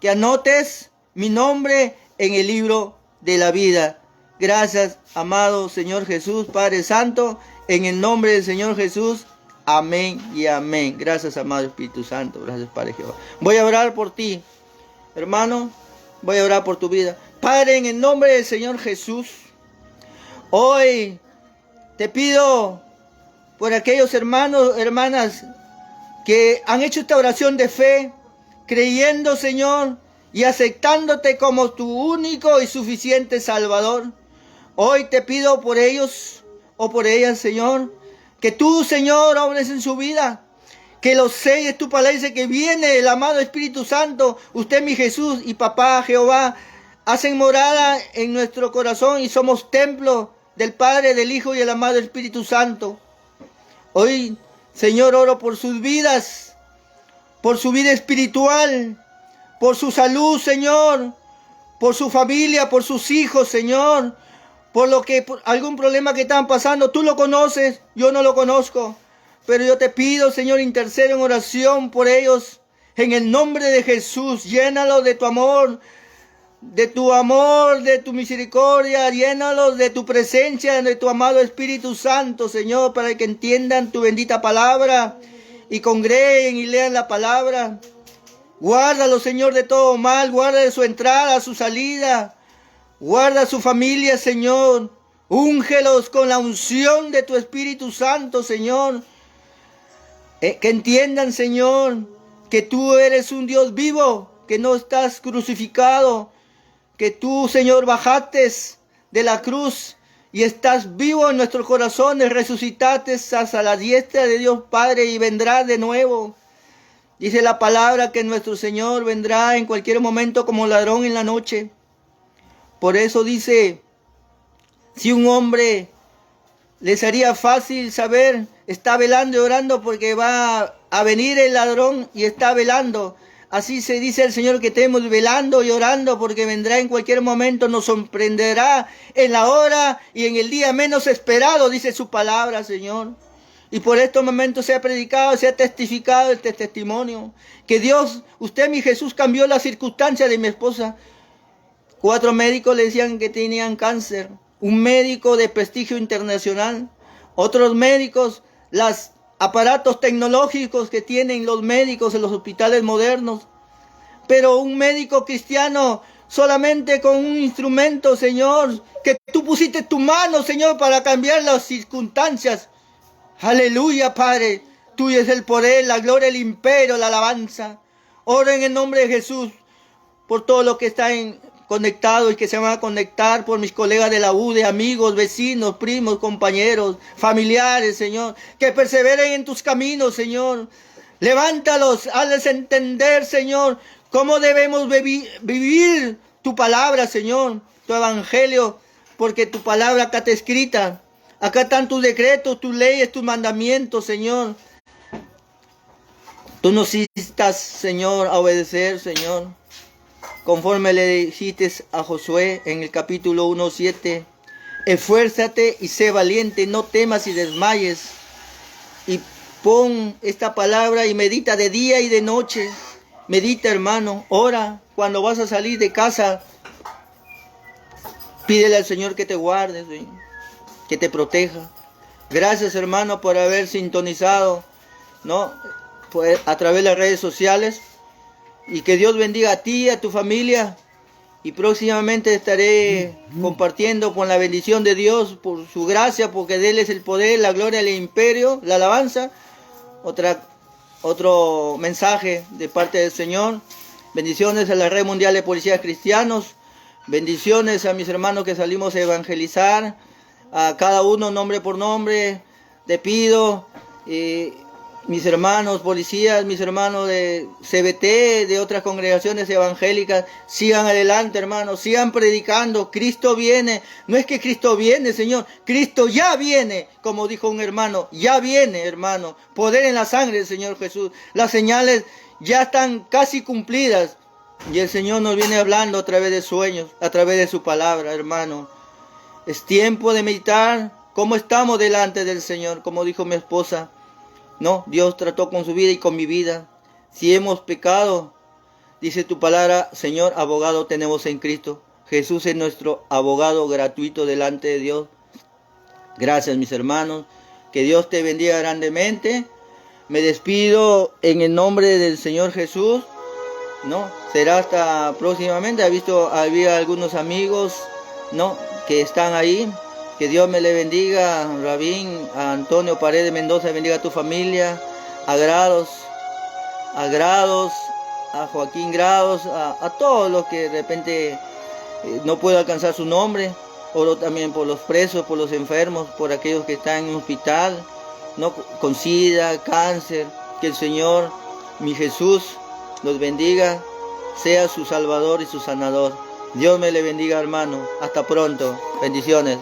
que anotes mi nombre en el libro de la vida. Gracias, amado Señor Jesús, Padre Santo, en el nombre del Señor Jesús. Amén y amén. Gracias, amado Espíritu Santo. Gracias, Padre Jehová. Voy a orar por ti, hermano. Voy a orar por tu vida. Padre, en el nombre del Señor Jesús, hoy te pido por aquellos hermanos, hermanas que han hecho esta oración de fe, creyendo, Señor, y aceptándote como tu único y suficiente Salvador. Hoy te pido por ellos o por ellas, Señor, que tú, Señor, obres en su vida, que los selles. Tu palabra dice que viene el amado Espíritu Santo, usted, mi Jesús, y papá Jehová, hacen morada en nuestro corazón y somos templo del Padre, del Hijo y el amado Espíritu Santo. Hoy, Señor, oro por sus vidas, por su vida espiritual, por su salud, Señor, por su familia, por sus hijos, Señor, por algún problema que están pasando. Tú lo conoces, yo no lo conozco, pero yo te pido, Señor, intercedo en oración por ellos, en el nombre de Jesús. Llénalos de tu amor, de tu misericordia, llénalos de tu presencia, de tu amado Espíritu Santo, Señor, para que entiendan tu bendita palabra y congreguen y lean la palabra. Guárdalo, Señor, de todo mal, guarda de su entrada, su salida, guarda su familia, Señor, úngelos con la unción de tu Espíritu Santo, Señor, que entiendan, Señor, que tú eres un Dios vivo, que no estás crucificado, que tú, Señor, bajaste de la cruz y estás vivo en nuestros corazones, resucitaste hasta la diestra de Dios Padre y vendrás de nuevo. Dice la palabra que nuestro Señor vendrá en cualquier momento como ladrón en la noche. Por eso dice, si un hombre les haría fácil saber, está velando y orando porque va a venir el ladrón y está velando. Así se dice el Señor que estemos velando y orando porque vendrá en cualquier momento, nos sorprenderá en la hora y en el día menos esperado, dice su palabra, Señor. Y por estos momentos se ha predicado, se ha testificado este testimonio, que Dios, usted, mi Jesús, cambió la circunstancia de mi esposa. 4 médicos le decían que tenían cáncer, un médico de prestigio internacional, otros médicos, los aparatos tecnológicos que tienen los médicos en los hospitales modernos, pero un médico cristiano solamente con un instrumento, Señor, que tú pusiste tu mano, Señor, para cambiar las circunstancias. Aleluya, Padre, tuyo es el poder, la gloria, el imperio, la alabanza. Oro en el nombre de Jesús por todo lo que está conectado y que se van a conectar, por mis colegas de la UDE, amigos, vecinos, primos, compañeros, familiares, Señor, que perseveren en tus caminos, Señor. Levántalos, hazles entender, Señor, cómo debemos vivir tu palabra, Señor, tu evangelio, porque tu palabra acá está escrita. Acá están tus decretos, tus leyes, tus mandamientos, Señor. Tú nos instas, Señor, a obedecer, Señor. Conforme le dijiste a Josué en el capítulo 1:7. Esfuérzate y sé valiente, no temas y desmayes. Y pon esta palabra y medita de día y de noche. Medita, hermano, ora cuando vas a salir de casa. Pídele al Señor que te guarde, Señor, que te proteja. Gracias, hermano, por haber sintonizado, ¿no?, pues, a través de las redes sociales. Y que Dios bendiga a ti, a tu familia. Y próximamente estaré compartiendo con la bendición de Dios, por su gracia, porque de Él es el poder, la gloria, el imperio, la alabanza. Otro mensaje de parte del Señor. Bendiciones a la Red Mundial de Policías Cristianos. Bendiciones a mis hermanos que salimos a evangelizar. A cada uno, nombre por nombre, te pido. Mis hermanos policías, mis hermanos de CBT, de otras congregaciones evangélicas, sigan adelante, hermanos, sigan predicando. Cristo viene. No es que Cristo viene, Señor, Cristo ya viene, como dijo un hermano, ya viene, hermano. Poder en la sangre del Señor Jesús. Las señales ya están casi cumplidas. Y el Señor nos viene hablando a través de sueños, a través de su palabra, hermano. Es tiempo de meditar cómo estamos delante del Señor, como dijo mi esposa. No, Dios trató con su vida y con mi vida. Si hemos pecado, dice tu palabra, Señor, abogado tenemos en Cristo. Jesús es nuestro abogado gratuito delante de Dios. Gracias, mis hermanos. Que Dios te bendiga grandemente. Me despido en el nombre del Señor Jesús. No, será hasta próximamente. Había algunos amigos, no, que están ahí. Que Dios me le bendiga, Rabín, a Antonio Paredes Mendoza, bendiga a tu familia, a Grados, a Joaquín Grados, a todos los que de repente no puedo alcanzar su nombre. Oro también por los presos, por los enfermos, por aquellos que están en un hospital, no, con SIDA, cáncer. Que el Señor, mi Jesús, los bendiga, sea su Salvador y su sanador. Dios me le bendiga, hermano. Hasta pronto. Bendiciones.